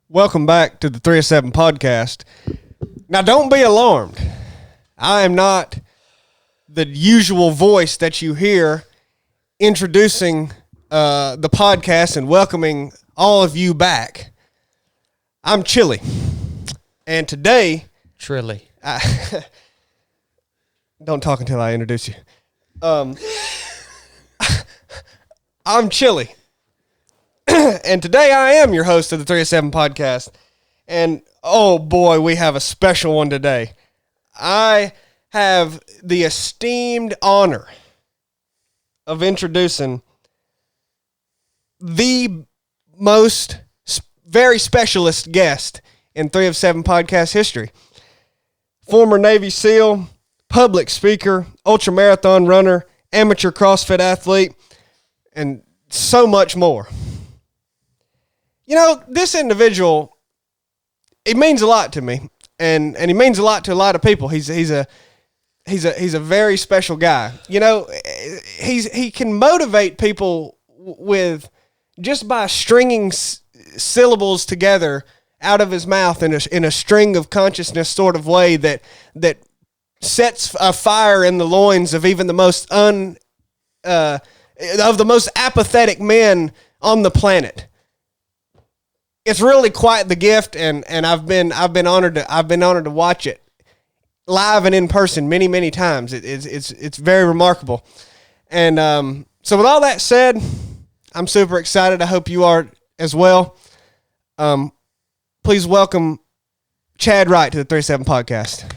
Welcome back to the 307 podcast. Now, don't be alarmed. I am not the usual voice that you hear introducing the podcast and welcoming all of you back. I'm Chili. And today... Trilly. Don't talk until I introduce you. I'm Chili. And today I am your host of the 307 podcast. And oh boy, we have a special one today. I have the esteemed honor of introducing the most very specialist guest in 307 podcast history. Former Navy SEAL, public speaker, ultramarathon runner, amateur CrossFit athlete, and so much more. You know, this individual, it means a lot to me, and he means a lot to a lot of people. He's a very special guy. You know, he can motivate people with just by stringing syllables together out of his mouth in a string of consciousness sort of way that sets a fire in the loins of even the most apathetic men on the planet. It's really quite the gift, and I've been honored to watch it live and in person many times. It's very remarkable, and so with all that said, I'm super excited. I hope you are as well. Please welcome Chad Wright to the 37 podcast.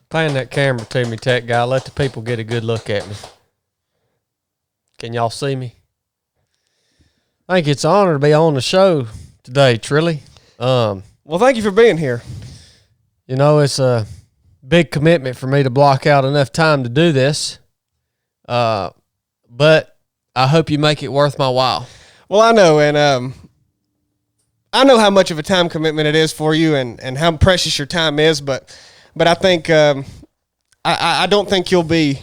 Pan that camera to me, tech guy. Let the people get a good look at me. Can y'all see me? I think it's an honor to be on the show today, Trilly. Well, thank you for being here. You know, it's a big commitment for me to block out enough time to do this. But I hope you make it worth my while. Well, I know, and I know how much of a time commitment it is for you and how precious your time is, but I think I don't think you'll be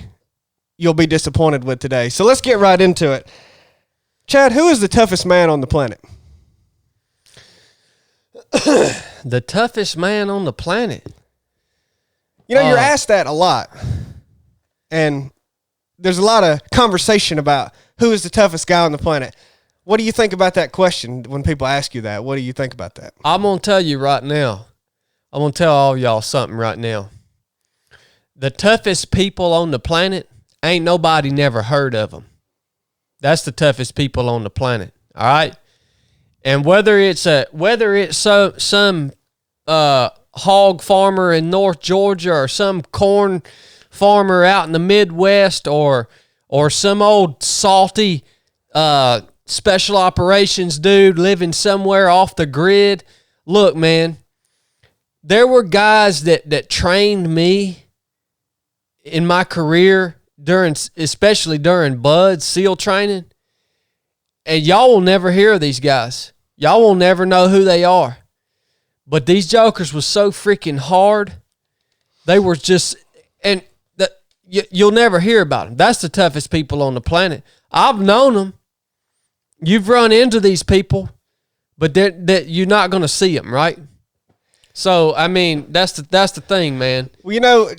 disappointed with today. So let's get right into it. Chad, who is the toughest man on the planet? The toughest man on the planet. You know, you're asked that a lot. And there's a lot of conversation about who is the toughest guy on the planet. What do you think about that question when people ask you that? What do you think about that? I'm going to tell you right now. I'm going to tell all y'all something right now. The toughest people on the planet, ain't nobody never heard of them. That's the toughest people on the planet. All right? And whether it's some hog farmer in North Georgia or some corn farmer out in the Midwest or some old salty special operations dude living somewhere off the grid, look, man, there were guys that trained me in my career especially during Bud's SEAL training, and y'all will never hear of these guys. Y'all will never know who they are. But these jokers was so freaking hard. They were just, and you'll never hear about them. That's the toughest people on the planet. I've known them. You've run into these people, but you're not going to see them, right? So, I mean, that's the thing, man. Well, you know,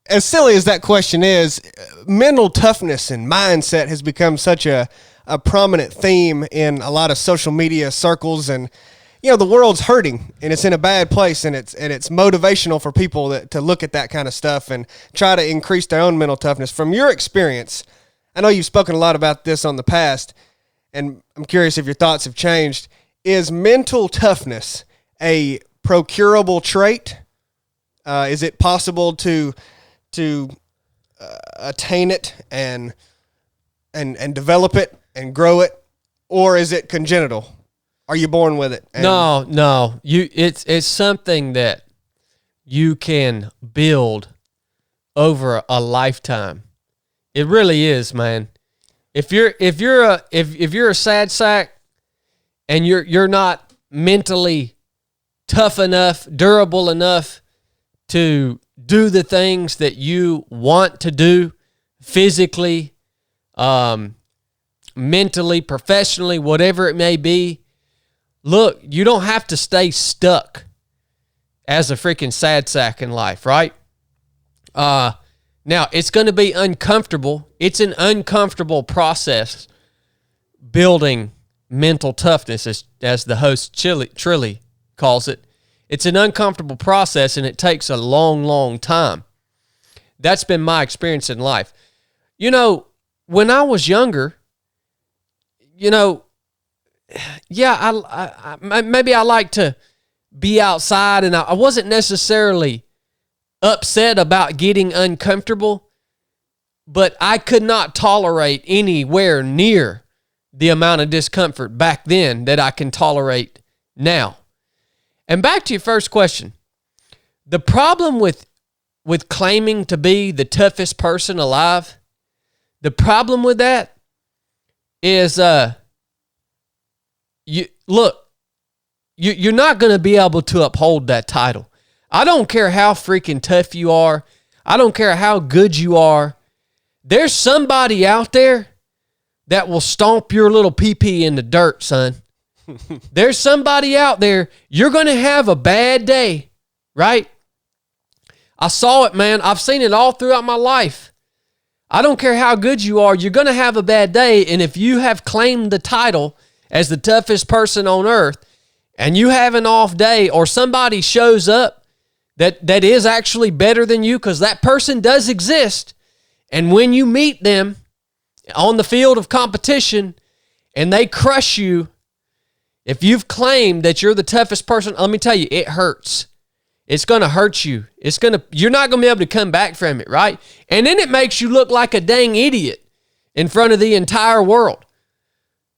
as silly as that question is, mental toughness and mindset has become such a prominent theme in a lot of social media circles, and you know the world's hurting and it's in a bad place, and it's motivational for people to look at that kind of stuff and try to increase their own mental toughness. From your experience, I know you've spoken a lot about this on the past, and I'm curious if your thoughts have changed. Is mental toughness a procurable trait? Is it possible to attain it and develop it and grow it, or is it congenital? Are you born with it? No. It's something that you can build over a lifetime. It really is, man. If you're a sad sack and you're not mentally tough enough, durable enough to do the things that you want to do physically, mentally, professionally, whatever it may be, look, you don't have to stay stuck as a freaking sad sack in life, right? Now, it's going to be uncomfortable. It's an uncomfortable process building mental toughness, as the host Trilly calls it. It's an uncomfortable process, and it takes a long, long time. That's been my experience in life. You know, when I was younger, you know, yeah, maybe I like to be outside, and I wasn't necessarily upset about getting uncomfortable, but I could not tolerate anywhere near the amount of discomfort back then that I can tolerate now. And back to your first question, the problem with claiming to be the toughest person alive, the problem with that is, you're not going to be able to uphold that title. I don't care how freaking tough you are. I don't care how good you are. There's somebody out there that will stomp your little pee-pee in the dirt, son. There's somebody out there. You're going to have a bad day, right? I saw it, man. I've seen it all throughout my life. I don't care how good you are. You're going to have a bad day. And if you have claimed the title as the toughest person on earth and you have an off day, or somebody shows up that is actually better than you, because that person does exist, and when you meet them on the field of competition and they crush you, if you've claimed that you're the toughest person, let me tell you, it hurts. It's going to hurt you. You're not going to be able to come back from it, right? And then it makes you look like a dang idiot in front of the entire world.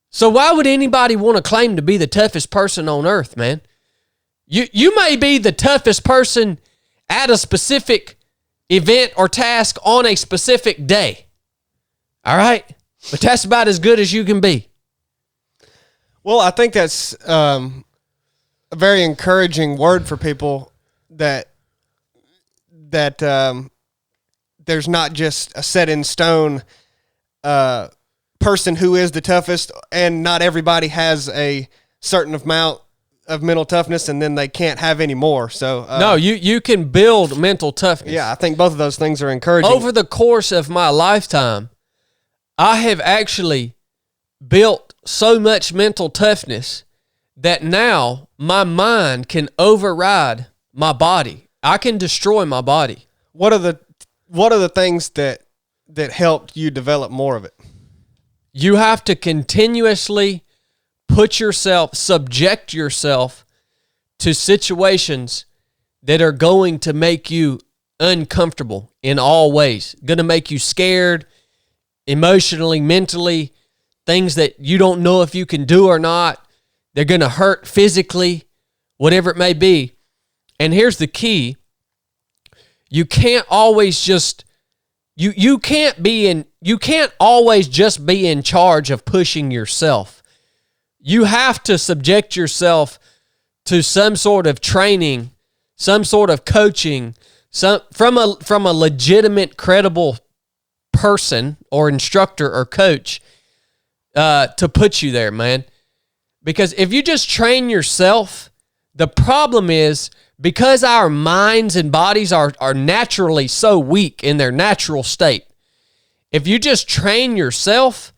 So why would anybody want to claim to be the toughest person on earth, man? You may be the toughest person at a specific event or task on a specific day. All right? But that's about as good as you can be. Well, I think that's a very encouraging word for people that there's not just a set in stone person who is the toughest, and not everybody has a certain amount of mental toughness and then they can't have any more. So no, you can build mental toughness. Yeah, I think both of those things are encouraging. Over the course of my lifetime, I have actually built so much mental toughness that now my mind can override my body. I can destroy my body. What are the things that helped you develop more of it? You have to continuously subject yourself to situations that are going to make you uncomfortable in all ways. Going to make you scared, emotionally, mentally, things that you don't know if you can do or not. They're going to hurt physically, whatever it may be. And here's the key. You can't always just you can't always just be in charge of pushing yourself. You have to subject yourself to some sort of training, some sort of coaching, from a legitimate, credible person or instructor or coach to put you there, man. Because if you just train yourself, the problem is, because our minds and bodies are naturally so weak in their natural state, if you just train yourself,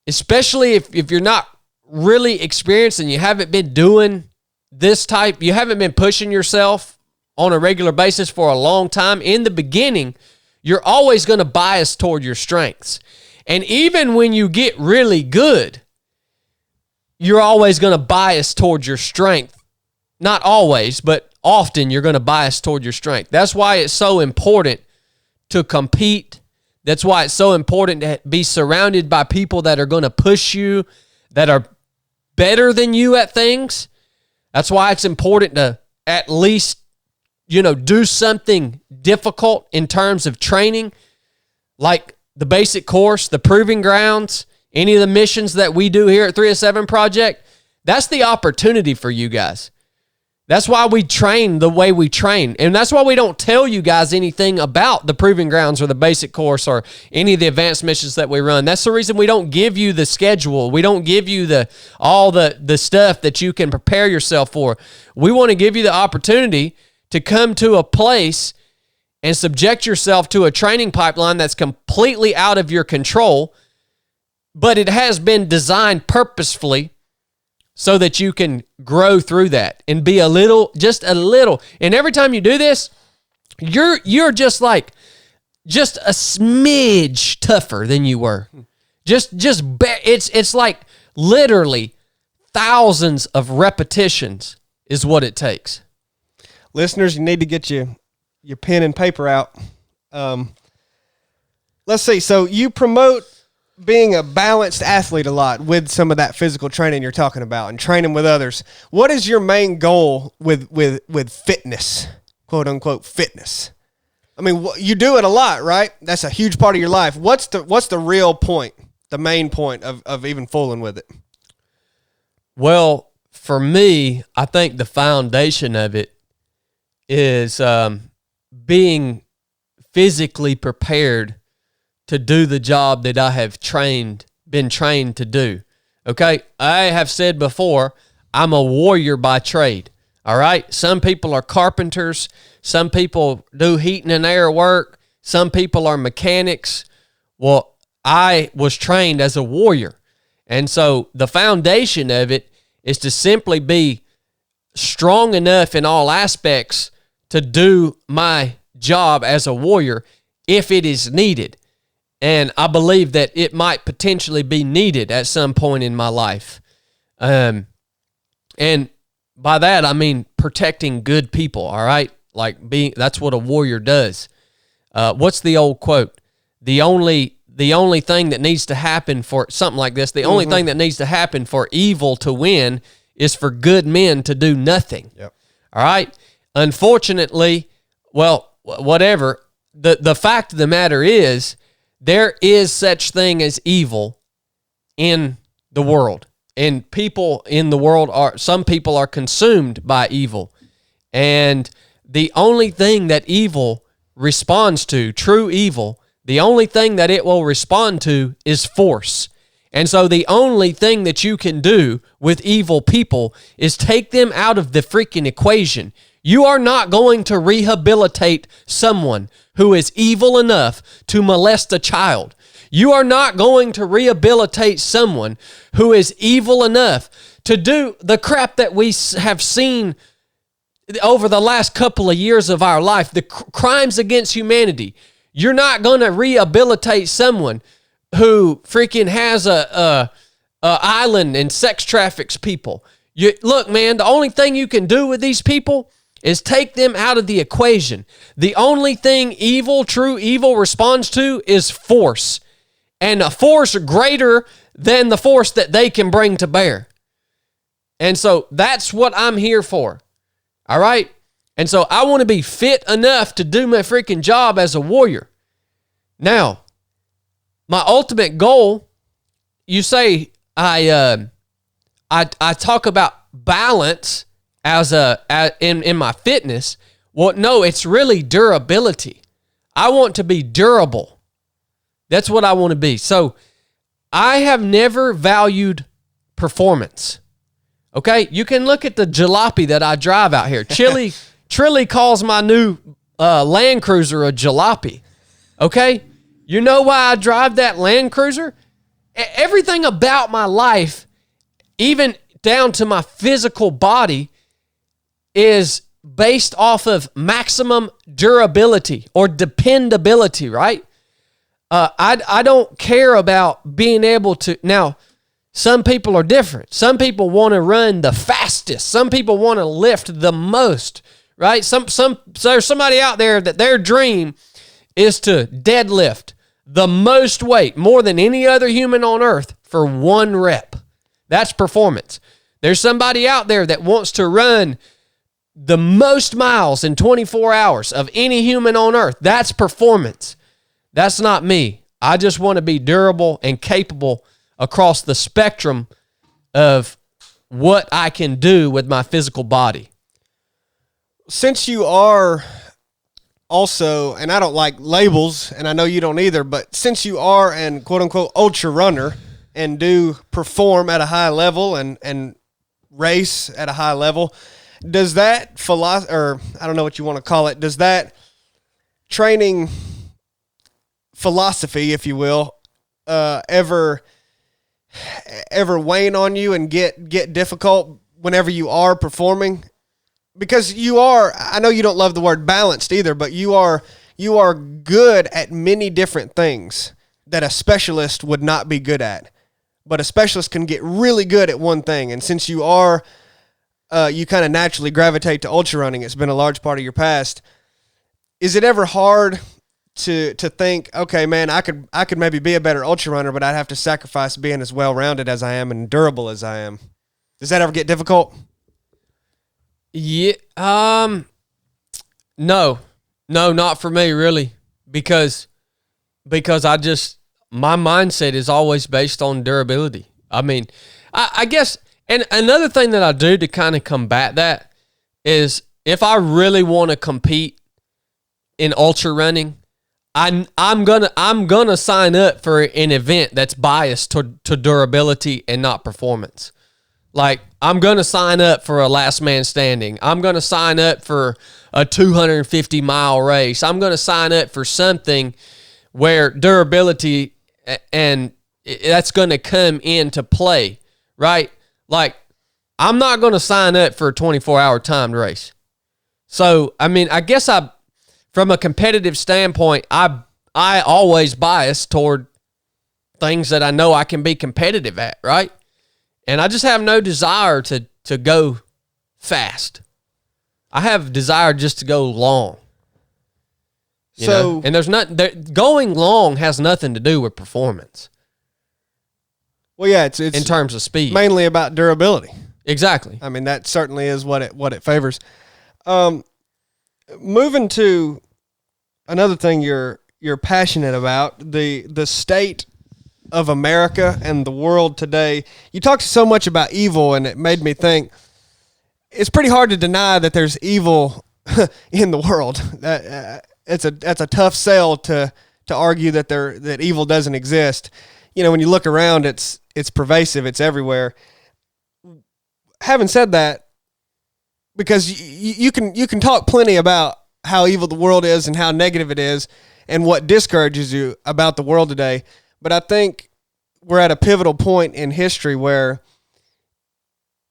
especially if you're not really experienced and you haven't been doing you haven't been pushing yourself on a regular basis for a long time, in the beginning, you're always going to bias toward your strengths. And even when you get really good, you're always going to bias toward your strength. Not always, but often you're going to bias toward your strength. That's why it's so important to compete. That's why it's so important to be surrounded by people that are going to push you, that are better than you at things. That's why it's important to at least, do something difficult in terms of training, like the basic course, the proving grounds, any of the missions that we do here at 307 Project. That's the opportunity for you guys. That's why we train the way we train. And that's why we don't tell you guys anything about the Proving Grounds or the basic course or any of the advanced missions that we run. That's the reason we don't give you the schedule. We don't give you all the stuff that you can prepare yourself for. We want to give you the opportunity to come to a place and subject yourself to a training pipeline that's completely out of your control, but it has been designed purposefully so that you can grow through that and be just a little. And every time you do this, you're just a smidge tougher than you were. It's like literally thousands of repetitions is what it takes. Listeners, you need to get your pen and paper out. Let's see. So you promote being a balanced athlete a lot with some of that physical training you're talking about and training with others. What is your main goal with fitness, quote unquote fitness? I mean, you do it a lot, right? That's a huge part of your life. What's the real point, the main point of even fooling with it? Well, for me, I think the foundation of it is being physically prepared to do the job that I have been trained to do. Okay? I have said before, I'm a warrior by trade. All right? Some people are carpenters. Some people do heating and air work. Some people are mechanics. Well, I was trained as a warrior. And so the foundation of it is to simply be strong enough in all aspects to do my job as a warrior if it is needed. And I believe that it might potentially be needed at some point in my life. And by that, I mean protecting good people, all right? That's what a warrior does. What's the old quote? The only thing that needs to happen for something like this, the only thing that needs to happen for evil to win is for good men to do nothing. Yep. All right? Unfortunately, well, whatever, the fact of the matter is, there is such thing as evil in the world. And people in the world some people are consumed by evil. And the only thing that evil responds to, true evil, the only thing that it will respond to is force. And so the only thing that you can do with evil people is take them out of the freaking equation. You are not going to rehabilitate someone who is evil enough to molest a child. You are not going to rehabilitate someone who is evil enough to do the crap that we have seen over the last couple of years of our life, the crimes against humanity. You're not going to rehabilitate someone who freaking has a island and sex traffics people. Look, man, the only thing you can do with these people is take them out of the equation. The only thing true evil responds to is force. And a force greater than the force that they can bring to bear. And so that's what I'm here for. All right? And so I want to be fit enough to do my freaking job as a warrior. Now, my ultimate goal, you say I talk about balance in my fitness. Well, no, it's really durability. I want to be durable. That's what I want to be. So I have never valued performance. Okay? You can look at the jalopy that I drive out here. Trilly calls my new Land Cruiser a jalopy. Okay? You know why I drive that Land Cruiser? Everything about my life, even down to my physical body, is based off of maximum durability or dependability, right? I don't care about being able to. Now, some people are different. Some people want to run the fastest. Some people want to lift the most, right? So there's somebody out there that their dream is to deadlift the most weight, more than any other human on earth, for one rep. That's performance. There's somebody out there that wants to run the most miles in 24 hours of any human on earth. That's performance. That's not me. I just want to be durable and capable across the spectrum of what I can do with my physical body. since you are also, and I don't like labels, and I know you don't either, but since you are an quote unquote ultra runner and do perform at a high level and race at a high level, does that philosophy, or I don't know what you want to call it, does that training philosophy, if you will, ever wane on you and get difficult whenever you are performing? Because you are, I know you don't love the word balanced either, but you are good at many different things that a specialist would not be good at. But a specialist can get really good at one thing. And since you are, you kind of naturally gravitate to ultra running, it's been a large part of your past. Is it ever hard to think, okay, man, I could maybe be a better ultra runner, but I'd have to sacrifice being as well-rounded as I am and durable as I am? Does that ever get difficult? Yeah. No, not for me really, because I just, my mindset is always based on durability. I mean, I guess, and another thing that I do to kind of combat that is if I really want to compete in ultra running, I'm gonna sign up for an event that's biased to durability and not performance. Like, I'm going to sign up for a last man standing. I'm going to sign up for a 250-mile race. I'm going to sign up for something where durability and that's going to come into play, right? Like, I'm not going to sign up for a 24-hour timed race. So, I mean, I guess from a competitive standpoint, I always bias toward things that I know I can be competitive at, right? And I just have no desire to go fast. I have desire just to go long. You know? And there's going long has nothing to do with performance. Well, yeah, it's in terms of speed, mainly about durability. Exactly. I mean, that certainly is what it favors. Moving to another thing you're passionate about, the state of America and the world today. You talked so much about evil, and it made me think it's pretty hard to deny that there's evil in the world. That's a tough sell to argue that evil doesn't exist. You know, when you look around, it's pervasive, it's everywhere. Having said that, because you can talk plenty about how evil the world is and how negative it is and what discourages you about the world today. But I think we're at a pivotal point in history where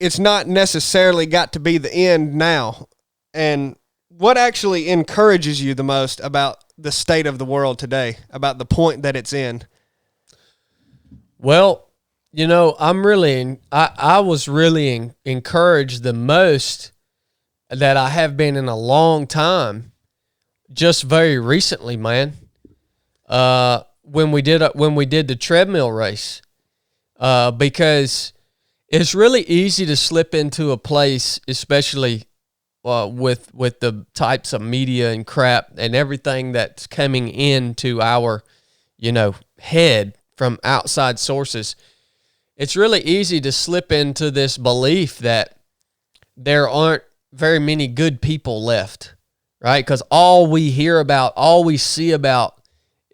it's not necessarily got to be the end now. And what actually encourages you the most about the state of the world today, about the point that it's in? Well, you know, I was really encouraged the most that I have been in a long time, just very recently, man. When we did the treadmill race, because it's really easy to slip into a place, especially with the types of media and crap and everything that's coming into our, head from outside sources. It's really easy to slip into this belief that there aren't very many good people left, right? Because all we hear about, all we see about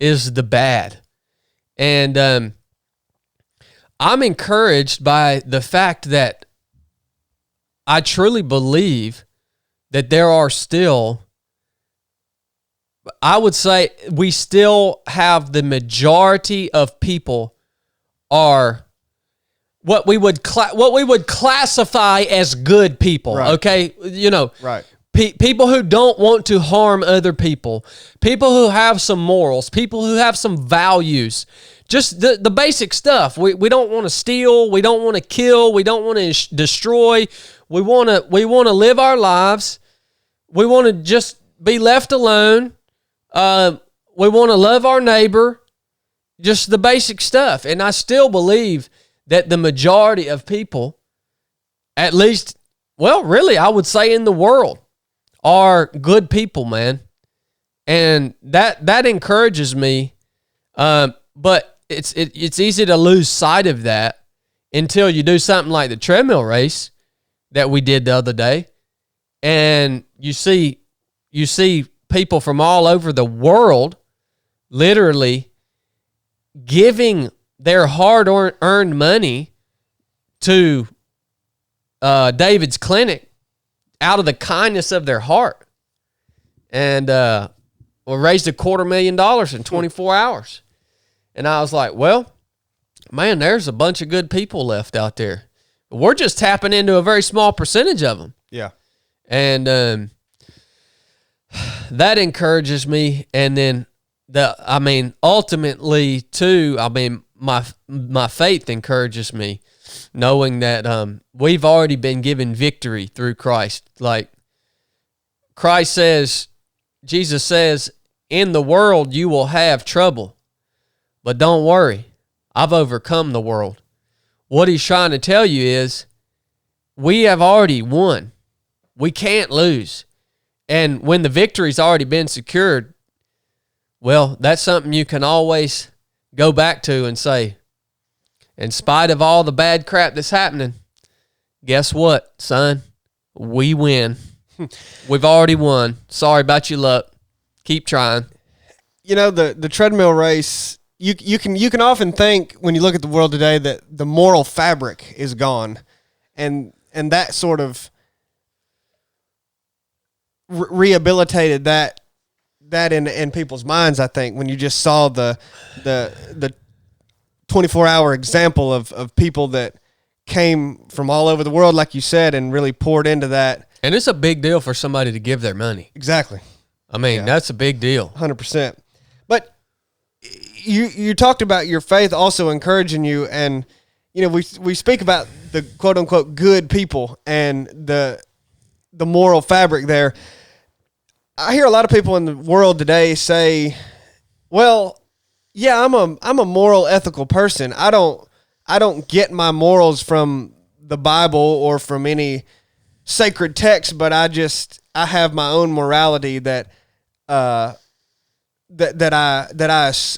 is the bad. And I'm encouraged by the fact that I truly believe that there are still, I would say we still have the majority of people are what we would classify as good people, right. Okay? Right. People who don't want to harm other people, people who have some morals, people who have some values, just the basic stuff. We don't want to steal, we don't want to kill, we don't want to destroy. We want to live our lives. We want to just be left alone. We want to love our neighbor, just the basic stuff. And I still believe that the majority of people, at least, well, really, I would say in the world, are good people, man. And that encourages me. But it's easy to lose sight of that until you do something like the treadmill race that we did the other day. and you see people from all over the world literally giving their hard-earned money to David's clinic out of the kindness of their heart. And we raised $250,000 in 24 hours. And I was like, well, man, there's a bunch of good people left out there. We're just tapping into a very small percentage of them. Yeah. And that encourages me. And then ultimately too, my faith encourages me, knowing that we've already been given victory through Christ. Like Jesus says, in the world you will have trouble, but don't worry, I've overcome the world. What he's trying to tell you is we have already won. We can't lose. And when the victory's already been secured, well, that's something you can always go back to and say, in spite of all the bad crap that's happening, guess what, son? We win. We've already won. Sorry about your luck. Keep trying. You know, the treadmill race, you can often think when you look at the world today that the moral fabric is gone, and that sort of rehabilitated that in people's minds. I think when you just saw the 24-hour example of people that came from all over the world, like you said, and really poured into that. And it's a big deal for somebody to give their money. Exactly. I mean, that's a big deal. 100%. But you talked about your faith also encouraging you, and you know we speak about the quote unquote good people and the moral fabric there. I hear a lot of people in the world today say, "Well, yeah, I'm a moral, ethical person. I don't get my morals from the Bible or from any sacred text, but I have my own morality that I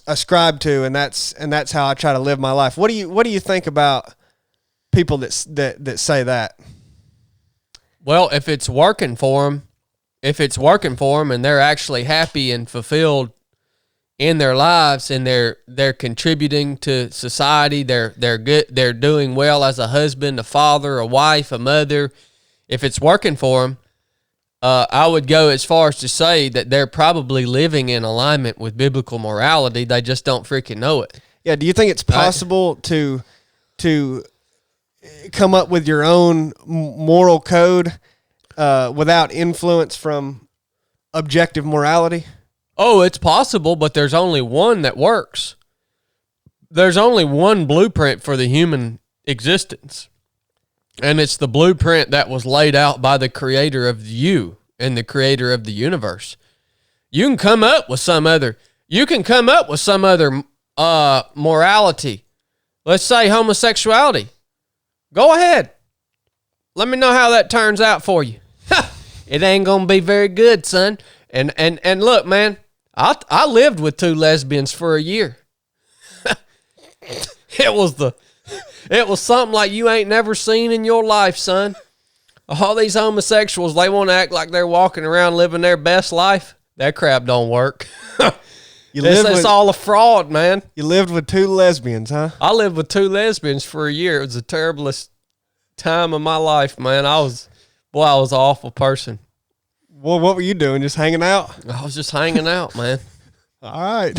ascribe to, and that's how I try to live my life." What do you think about people that say that? Well, if it's working for them, and they're actually happy and fulfilled in their lives, and they're contributing to society, they're good, they're doing well as a husband, a father, a wife, a mother. If it's working for them, I would go as far as to say that they're probably living in alignment with biblical morality. They just don't freaking know it. Yeah. Do you think it's possible to come up with your own moral code without influence from objective morality? Oh, it's possible, but there's only one that works. There's only one blueprint for the human existence. And it's the blueprint that was laid out by the creator of you and the creator of the universe. You can come up with some other morality. Let's say homosexuality. Go ahead. Let me know how that turns out for you. It ain't gonna be very good, son. And look, man, I lived with 2 lesbians for a year. It was something like you ain't never seen in your life, son. All these homosexuals, they want to act like they're walking around living their best life. That crap don't work. It's all a fraud, man. You lived with 2 lesbians, huh? I lived with 2 lesbians for a year. It was the terriblest time of my life, man. I was an awful person. Well, what were you doing? Just hanging out? I was just hanging out, man. All right.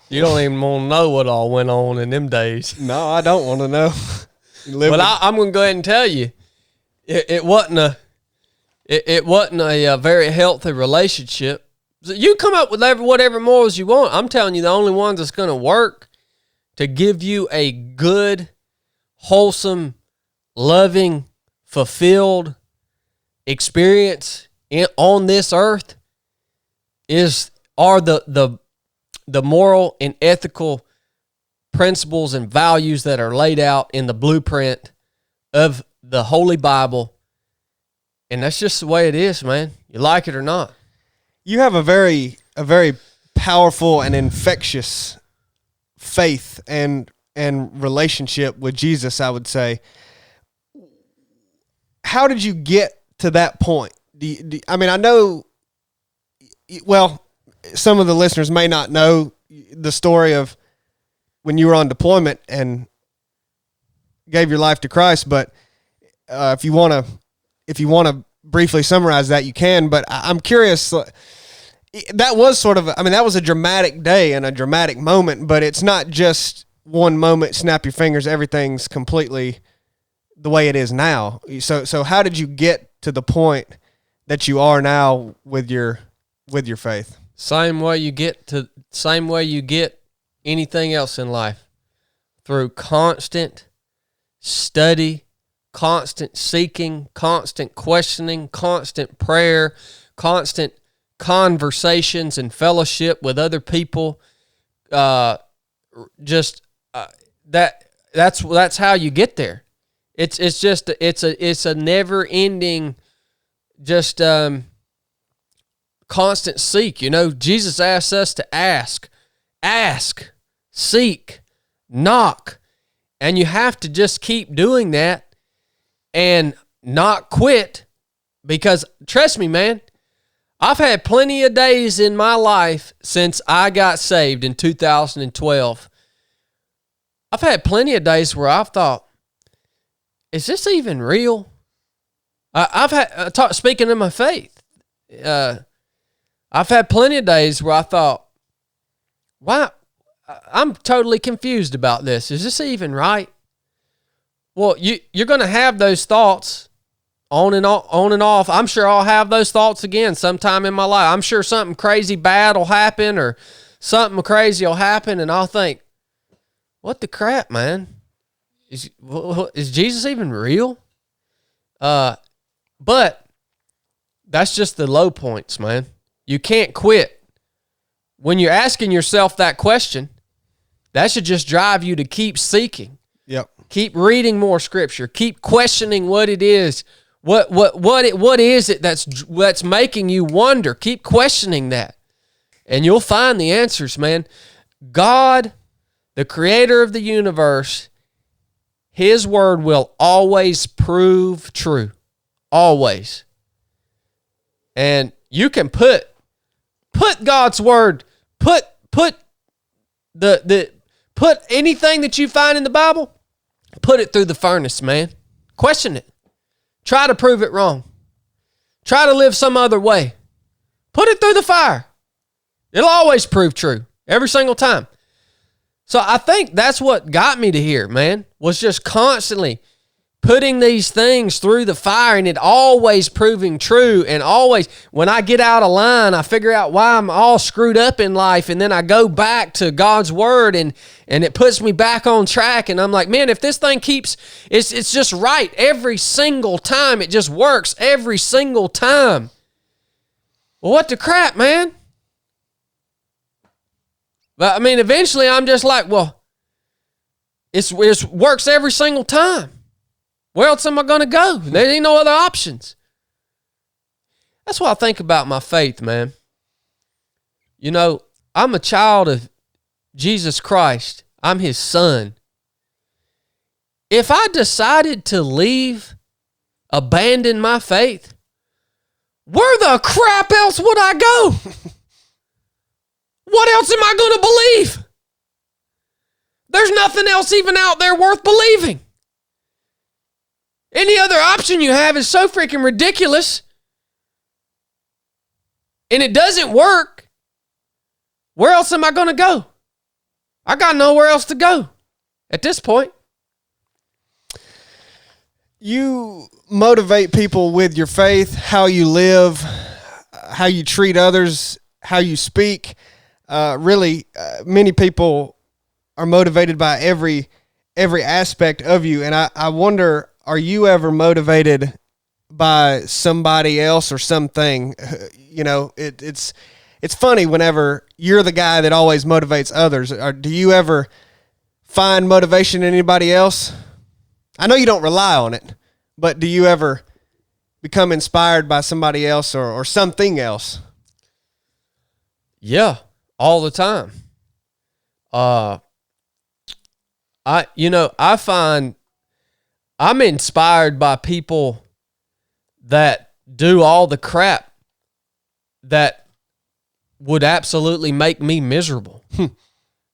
You don't even want to know what all went on in them days. No, I don't want to know. I'm going to go ahead and tell you, it wasn't a very healthy relationship. So you come up with whatever morals you want. I'm telling you, the only ones that's going to work to give you a good, wholesome, loving, fulfilled experience on this earth are the moral and ethical principles and values that are laid out in the blueprint of the Holy Bible. And that's just the way it is, man. You like it or not. You have a very powerful and infectious faith and relationship with Jesus, I would say. How did you get to that point? I mean, I know, well, some of the listeners may not know the story of when you were on deployment and gave your life to Christ, but if you want to briefly summarize that, you can. But I'm curious. That was that was a dramatic day and a dramatic moment, but it's not just one moment, snap your fingers, everything's completely the way it is now. So how did you get to the point that you are now with your faith? Same way you get anything else in life, through constant study, constant seeking, constant questioning, constant prayer, constant conversations and fellowship with other people. That's how you get there. It's a never ending, just constant seek. Jesus asks us to ask, seek, knock, and you have to just keep doing that and not quit, because trust me, man, I've had plenty of days in my life since I got saved in 2012. I've had plenty of days where I've thought, is this even real? Speaking of my faith, I've had plenty of days where I thought, why? I'm totally confused about this. Is this even right? Well, you're going to have those thoughts on and off. I'm sure I'll have those thoughts again sometime in my life. I'm sure something crazy bad will happen, or something crazy will happen, and I'll think, what the crap, man? Is Jesus even real? But that's just the low points, man. You can't quit. When you're asking yourself that question, that should just drive you to keep seeking. Yep. Keep reading more scripture. Keep questioning what it is. What is it that's making you wonder? Keep questioning that, and you'll find the answers, man. God, the creator of the universe, his word will always prove true. Always. And you can put God's word, put anything that you find in the Bible, put it through the furnace, man. Question it. Try to prove it wrong. Try to live some other way. Put it through the fire. It'll always prove true. Every single time. So I think that's what got me to here, man, was just constantly putting these things through the fire, and it always proving true. And always, when I get out of line, I figure out why I'm all screwed up in life, and then I go back to God's word, and it puts me back on track. And I'm like, man, if this thing keeps, it's just right every single time. It just works every single time. Well, what the crap, man? But I mean, eventually I'm just like, well, it works every single time. Where else am I going to go? There ain't no other options. That's what I think about my faith, man. I'm a child of Jesus Christ. I'm his son. If I decided to abandon my faith, where the crap else would I go? What else am I going to believe? There's nothing else even out there worth believing. Any other option you have is so freaking ridiculous, and it doesn't work. Where else am I going to go? I got nowhere else to go at this point. You motivate people with your faith, how you live, how you treat others, how you speak. Many people are motivated by every aspect of you, and I wonder, are you ever motivated by somebody else or something? It's funny whenever you're the guy that always motivates others. Do you ever find motivation in anybody else? I know you don't rely on it, but do you ever become inspired by somebody else or something else? Yeah, all the time. I find I'm inspired by people that do all the crap that would absolutely make me miserable.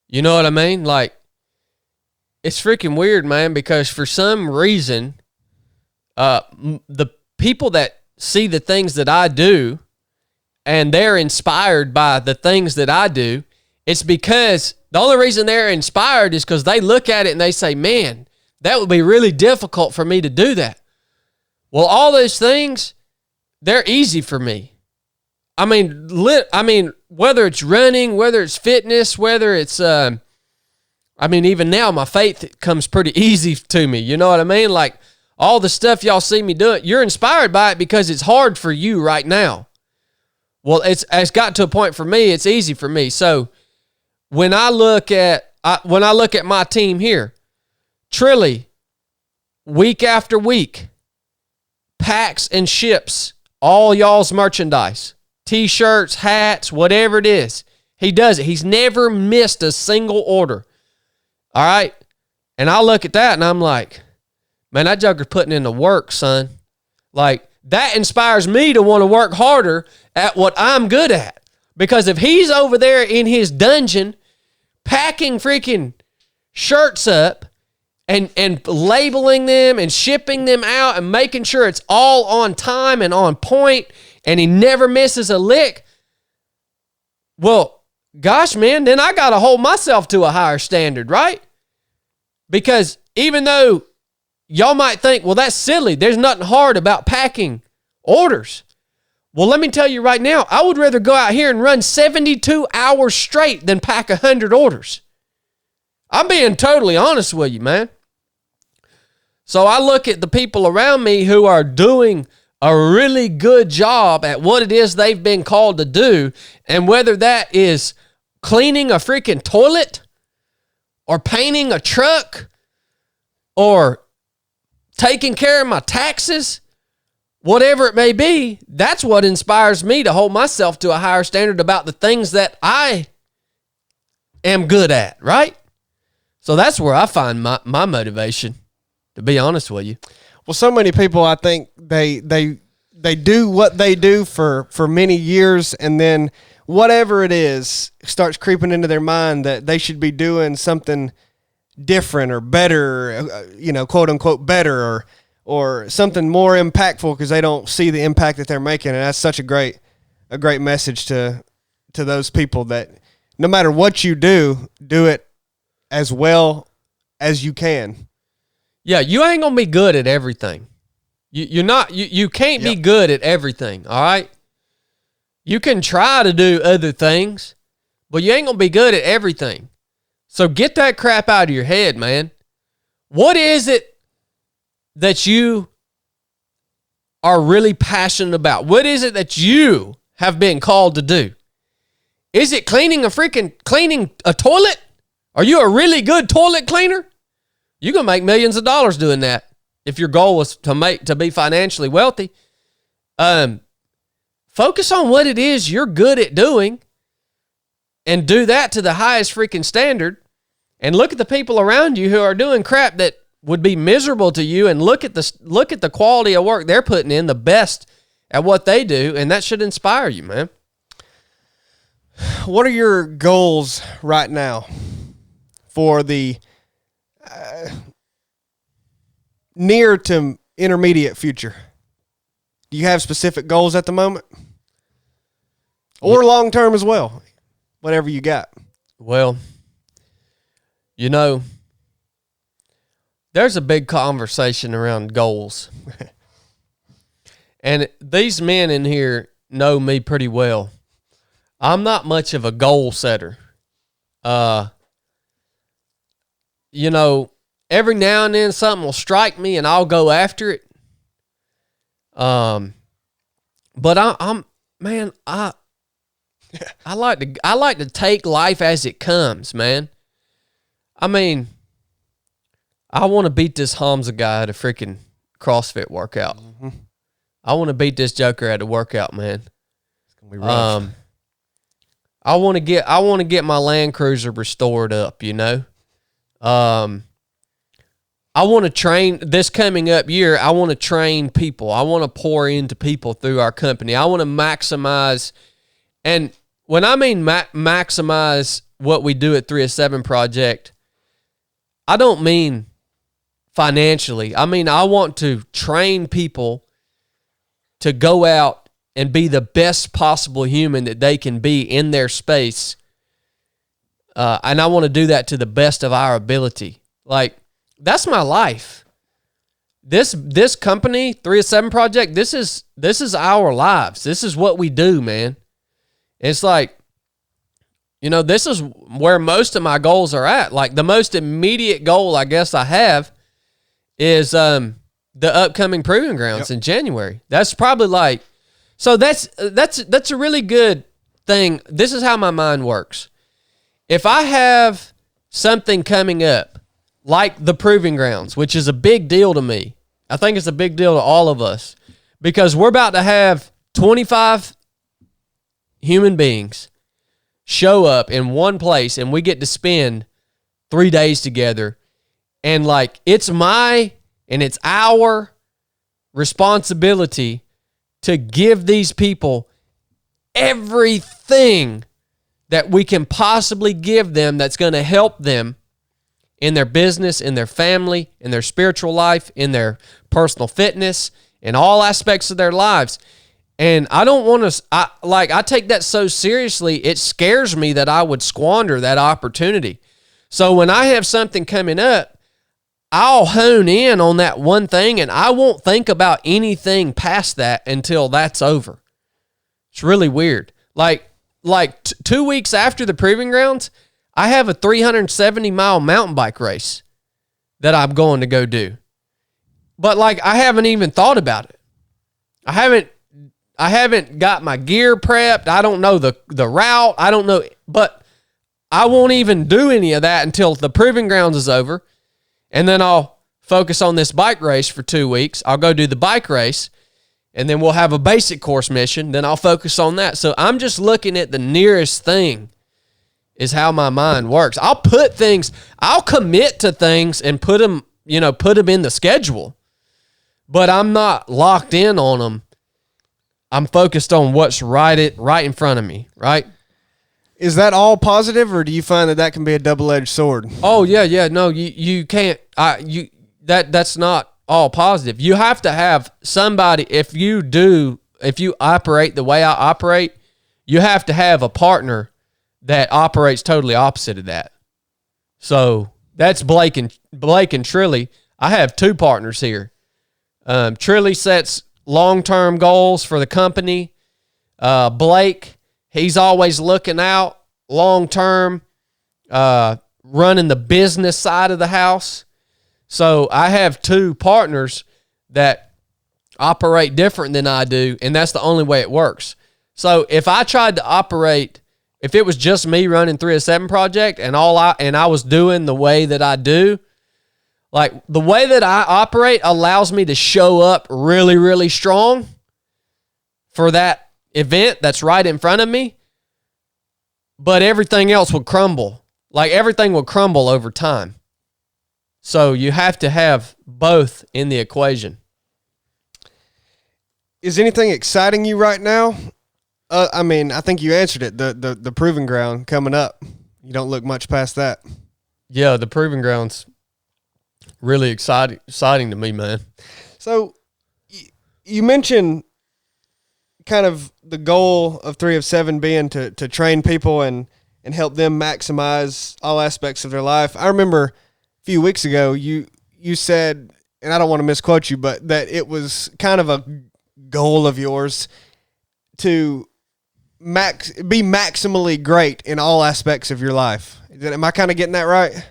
You know what I mean? Like, it's freaking weird, man, because for some reason, the people that see the things that I do and they're inspired by the things that I do, it's because the only reason they're inspired is because they look at it and they say, man, that would be really difficult for me to do that. Well, all those things, they're easy for me. I mean, whether it's running, whether it's fitness, whether it's, even now my faith comes pretty easy to me. You know what I mean? Like, all the stuff y'all see me doing, you're inspired by it because it's hard for you right now. Well, it's got to a point for me, it's easy for me. So when I look at my team here, Trilly, week after week, packs and ships all y'all's merchandise, T-shirts, hats, whatever it is. He does it. He's never missed a single order. All right? And I look at that and I'm like, man, that joker's putting in the work, son. Like, that inspires me to want to work harder at what I'm good at. Because if he's over there in his dungeon packing freaking shirts up and labeling them and shipping them out and making sure it's all on time and on point and he never misses a lick, well, gosh, man, then I got to hold myself to a higher standard, right? Because even though y'all might think, well, that's silly, there's nothing hard about packing orders. Well, let me tell you right now, I would rather go out here and run 72 hours straight than pack 100 orders. I'm being totally honest with you, man. So I look at the people around me who are doing a really good job at what it is they've been called to do, and whether that is cleaning a freaking toilet or painting a truck or taking care of my taxes, whatever it may be, that's what inspires me to hold myself to a higher standard about the things that I am good at, right? So that's where I find my motivation, to be honest with you. Well, so many people, I think they do what they do for many years, and then whatever it is starts creeping into their mind that they should be doing something different or better, quote unquote better, or something more impactful because they don't see the impact that they're making. And that's such a great message to those people that no matter what you do it as well as you can. Yeah, you ain't gonna be good at everything. You can't be good at everything, all right? You can try to do other things, but you ain't gonna be good at everything. So get that crap out of your head, man. What is it that you are really passionate about? What is it that you have been called to do? Is it cleaning a toilet? Are you a really good toilet cleaner? You're going to make millions of dollars doing that if your goal was to be financially wealthy. Focus on what it is you're good at doing and do that to the highest freaking standard, and look at the people around you who are doing crap that would be miserable to you, and look at the quality of work they're putting in, the best at what they do, and that should inspire you, man. What are your goals right now for the near to intermediate future? Do you have specific goals at the moment? Or long term as well? Whatever you got. Well, there's a big conversation around goals. And these men in here know me pretty well. I'm not much of a goal setter. Every now and then something will strike me and I'll go after it. But I like to take life as it comes, man. I mean, I want to beat this Hamza guy at a freaking CrossFit workout. Mm-hmm. I want to beat this joker at a workout, man. It's gonna be rough. I want to get my Land Cruiser restored up, I want to train this coming up year. I want to train people. I want to pour into people through our company. I want to maximize. And when I mean maximize what we do at 307 Project, I don't mean financially. I mean, I want to train people to go out and be the best possible human that they can be in their space. And I want to do that to the best of our ability. Like, that's my life. This company, 307 Project, this is our lives. This is what we do, man. It's like, this is where most of my goals are at. Like, the most immediate goal I guess I have is the upcoming Proving Grounds in January. That's probably like, so that's a really good thing. This is how my mind works. If I have something coming up, like the Proving Grounds, which is a big deal to me. I think it's a big deal to all of us because we're about to have 25 human beings show up in one place and we get to spend 3 days together. And like, it's our responsibility to give these people everything that we can possibly give them that's going to help them in their business, in their family, in their spiritual life, in their personal fitness, in all aspects of their lives. And I don't want to, I take that so seriously, it scares me that I would squander that opportunity. So when I have something coming up, I'll hone in on that one thing and I won't think about anything past that until that's over. It's really weird. Like 2 weeks after the Proving Grounds, I have a 370-mile mountain bike race that I'm going to go do. But like, I haven't even thought about it. I haven't got my gear prepped. I don't know the route. I don't know, but I won't even do any of that until the Proving Grounds is over. And then I'll focus on this bike race for 2 weeks. I'll go do the bike race and then we'll have a basic course mission. Then I'll focus on that. So I'm just looking at the nearest thing is how my mind works. I'll commit to things and put them in the schedule, but I'm not locked in on them. I'm focused on what's right in front of me, right? Is that all positive, or do you find that can be a double-edged sword? Oh, yeah. No, you can't. That's not all positive. You have to have somebody, if you operate the way I operate, you have to have a partner that operates totally opposite of that. So that's Blake and Trilly. I have two partners here. Trilly sets long-term goals for the company. Blake, he's always looking out long-term, running the business side of the house. So I have two partners that operate different than I do, and that's the only way it works. So if I tried to operate, if it was just me running 307 Project and I was doing the way that I do, like the way that I operate allows me to show up really, really strong for that event that's right in front of me, but everything else would crumble. Like everything will crumble over time. So you have to have both in the equation. Is anything exciting you right now? I think you answered it. The Proving Ground coming up. You don't look much past that. Yeah, the Proving Ground's really exciting to me, man. So you mentioned kind of the goal of 3 of 7 being to train people and help them maximize all aspects of their life. I remember a few weeks ago you said, and I don't want to misquote you, but that it was kind of a goal of yours to be maximally great in all aspects of your life. Am I kind of getting that right?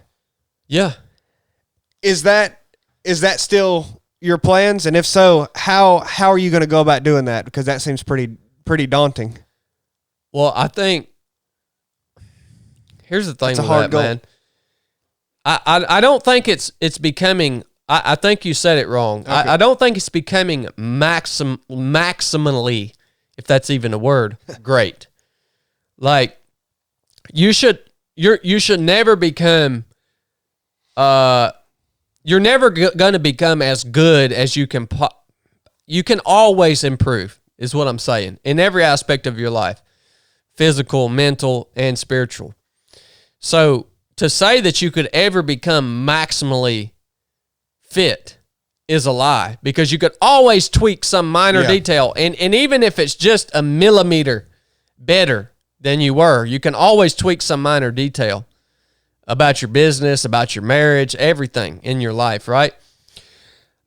Yeah. Is that still your plans? And if so, how are you going to go about doing that? Because that seems pretty daunting. Well, I think here's the thing with that, man. I don't think it's becoming. I think you said it wrong. Okay. I don't think it's becoming maximally, if that's even a word, great. Like you should never become you're never going to become as good as you can. You can always improve, is what I'm saying, in every aspect of your life, physical, mental, and spiritual. So to say that you could ever become maximally fit is a lie, because you could always tweak some minor detail. And even if it's just a millimeter better than you were, you can always tweak some minor detail about your business, about your marriage, everything in your life, right?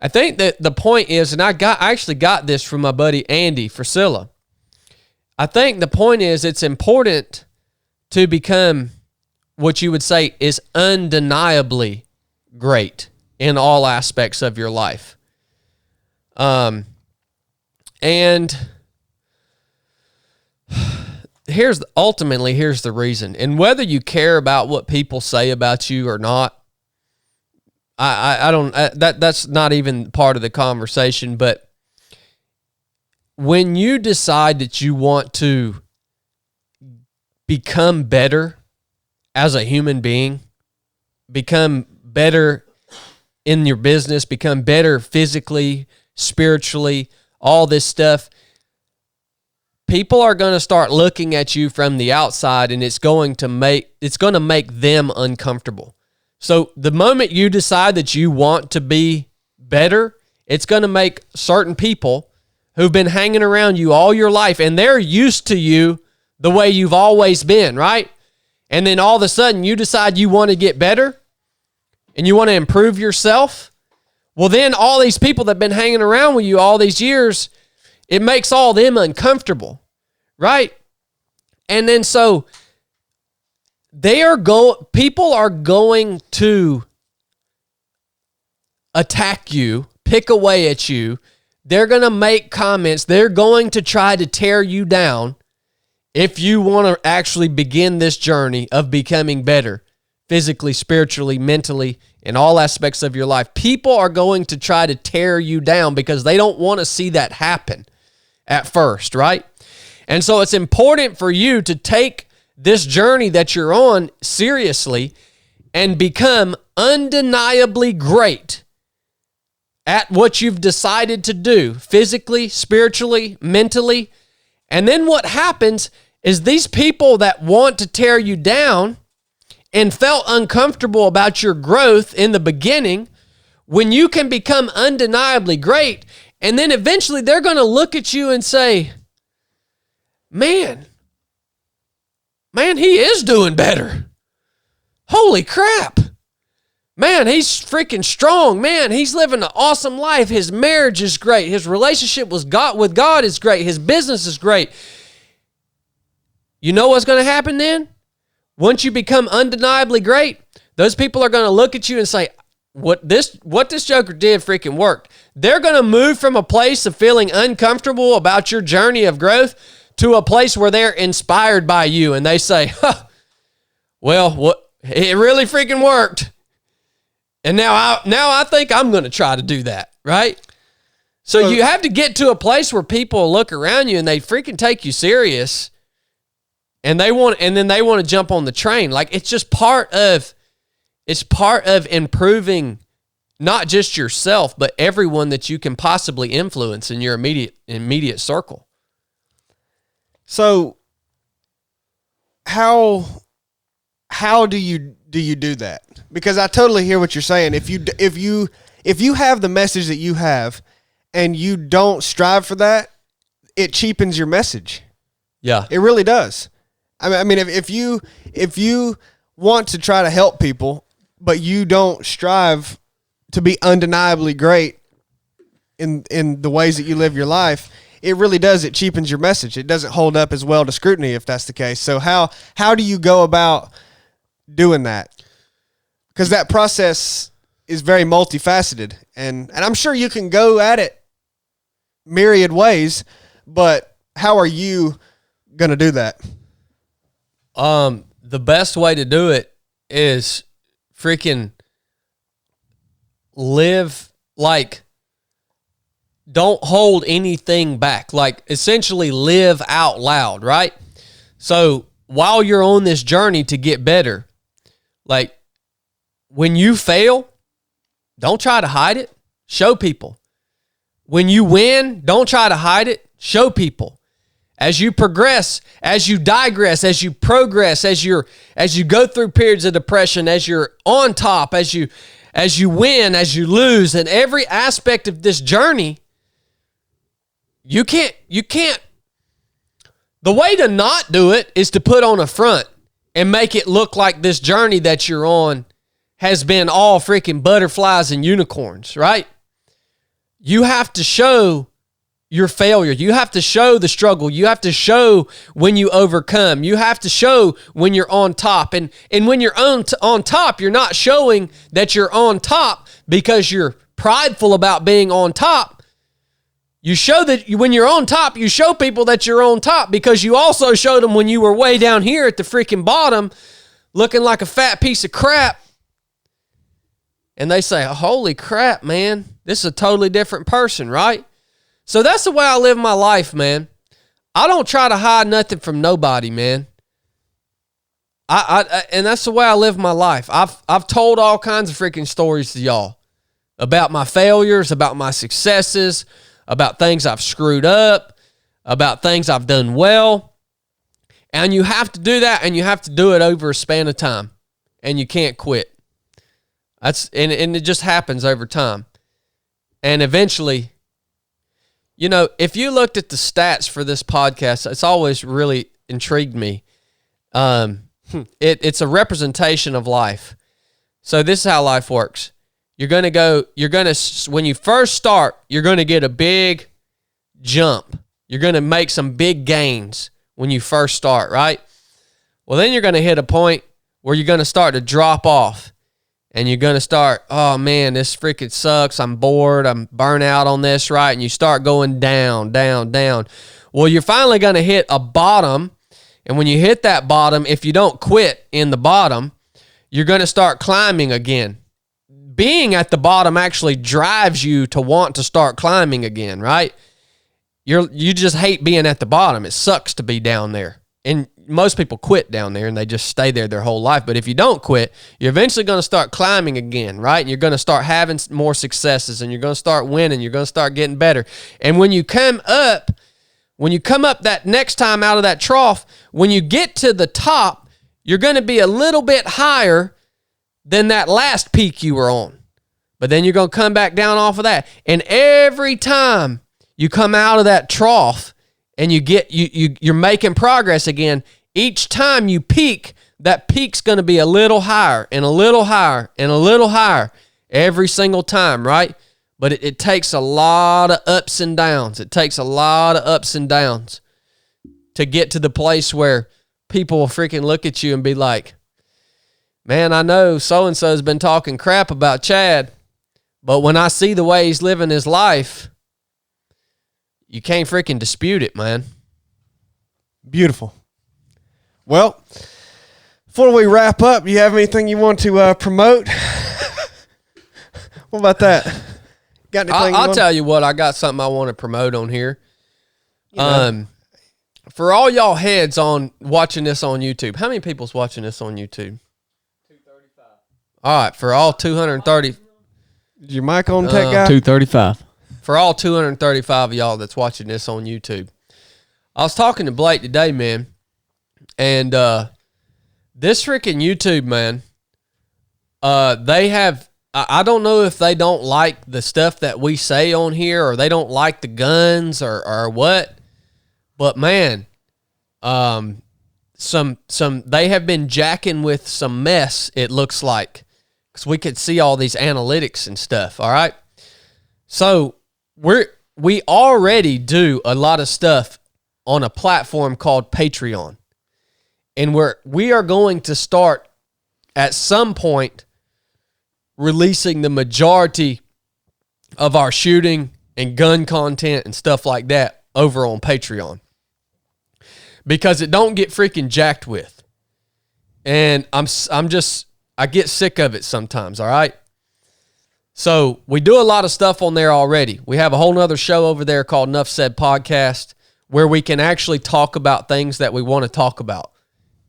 I think that the point is, and I actually got this from my buddy Andy Frisilla. I think the point is, it's important to become what you would say is undeniably great in all aspects of your life. And here's the reason. And whether you care about what people say about you or not, I don't, that's not even part of the conversation. But when you decide that you want to become better as a human being, become better in your business, become better physically, spiritually, all this stuff, people are going to start looking at you from the outside, and it's going to make them uncomfortable. So the moment you decide that you want to be better, it's going to make certain people who've been hanging around you all your life, and they're used to you the way you've always been, right? And then all of a sudden you decide you want to get better and you want to improve yourself. Well, then all these people that have been hanging around with you all these years, it makes all them uncomfortable, right? And then so people are going to attack you, pick away at you. They're going to make comments. They're going to try to tear you down if you want to actually begin this journey of becoming better physically, spiritually, mentally, in all aspects of your life. People are going to try to tear you down because they don't want to see that happen at first, right? And so it's important for you to take this journey that you're on seriously and become undeniably great at what you've decided to do, physically, spiritually, mentally. And then what happens is these people that want to tear you down and felt uncomfortable about your growth in the beginning, when you can become undeniably great, and then eventually they're going to look at you and say, man, he is doing better. Holy crap. Man, he's freaking strong. Man, he's living an awesome life. His marriage is great. His relationship with God is great. His business is great. You know what's going to happen then? Once you become undeniably great, those people are going to look at you and say, what this joker did freaking worked. They're going to move from a place of feeling uncomfortable about your journey of growth to a place where they're inspired by you, and they say, it really freaking worked. And now I think I'm going to try to do that, right? So you have to get to a place where people look around you and they freaking take you serious, and then they want to jump on the train. Like, it's just part of improving not just yourself, but everyone that you can possibly influence in your immediate circle. So how do you do that? Because I totally hear what you're saying. If you have the message that you have and you don't strive for that, it cheapens your message. Yeah. It really does. I mean, if you want to try to help people, but you don't strive to be undeniably great in the ways that you live your life, it really does. It cheapens your message. It doesn't hold up as well to scrutiny if that's the case. So how do you go about doing that? Because that process is very multifaceted, and I'm sure you can go at it myriad ways, but how are you going to do that? The best way to do it is freaking live, like, don't hold anything back. Like, essentially live out loud, right? So while you're on this journey to get better, like, when you fail, don't try to hide it. Show people. When you win, don't try to hide it. Show people. As you progress, as you digress, as you progress, as you go through periods of depression, as you're on top, as you win, as you lose, in every aspect of this journey, you can't. The way to not do it is to put on a front and make it look like this journey that you're on has been all freaking butterflies and unicorns, right? You have to show your failure. You have to show the struggle. You have to show when you overcome. You have to show when you're on top. And when you're on top, you're not showing that you're on top because you're prideful about being on top. You show that when you're on top, you show people that you're on top because you also showed them when you were way down here at the freaking bottom looking like a fat piece of crap. And they say, holy crap, man, this is a totally different person, right? So that's the way I live my life, man. I don't try to hide nothing from nobody, man. And that's the way I live my life. I've told all kinds of freaking stories to y'all about my failures, about my successes, about things I've screwed up, about things I've done well. And you have to do that, and you have to do it over a span of time. And you can't quit. And it just happens over time. And eventually, you know, if you looked at the stats for this podcast, it's always really intrigued me. It's a representation of life. So this is how life works. When you first start, you're going to get a big jump. You're going to make some big gains when you first start, right? Well, then you're going to hit a point where you're going to start to drop off. And you're going to start, oh man, this freaking sucks. I'm bored. I'm burnt out on this, right? And you start going down, down, down. Well, you're finally going to hit a bottom. And when you hit that bottom, if you don't quit in the bottom, you're going to start climbing again. Being at the bottom actually drives you to want to start climbing again, right? You just hate being at the bottom. It sucks to be down there. And most people quit down there and they just stay there their whole life. But if you don't quit, you're eventually going to start climbing again, right? And you're going to start having more successes and you're going to start winning. You're going to start getting better. And when you come up that next time out of that trough, when you get to the top, you're going to be a little bit higher than that last peak you were on. But then you're going to come back down off of that. And every time you come out of that trough, and you're making progress again. Each time you peak, that peak's going to be a little higher and a little higher and a little higher every single time, right? But it takes a lot of ups and downs. It takes a lot of ups and downs to get to the place where people will freaking look at you and be like, man, I know so-and-so's been talking crap about Chad, but when I see the way he's living his life, you can't freaking dispute it, man. Beautiful. Well, before we wrap up, you have anything you want to promote? What about that? Got anything? I'll tell you what. I got something I want to promote on here. For all y'all heads on watching this on YouTube, how many people's watching this on YouTube? 235. All right, for all 230. Is your mic on, tech guy? 235. For all 235 of y'all that's watching this on YouTube, I was talking to Blake today, man, and this freaking YouTube, man, they have, I don't know if they don't like the stuff that we say on here or they don't like the guns or what, but man, they have been jacking with some mess, it looks like, because we could see all these analytics and stuff, all right? So, we already do a lot of stuff on a platform called Patreon. And we are going to start at some point releasing the majority of our shooting and gun content and stuff like that over on Patreon. Because it don't get freaking jacked with. And I get sick of it sometimes, all right? So we do a lot of stuff on there already. We have a whole nother show over there called Nuff Said Podcast where we can actually talk about things that we want to talk about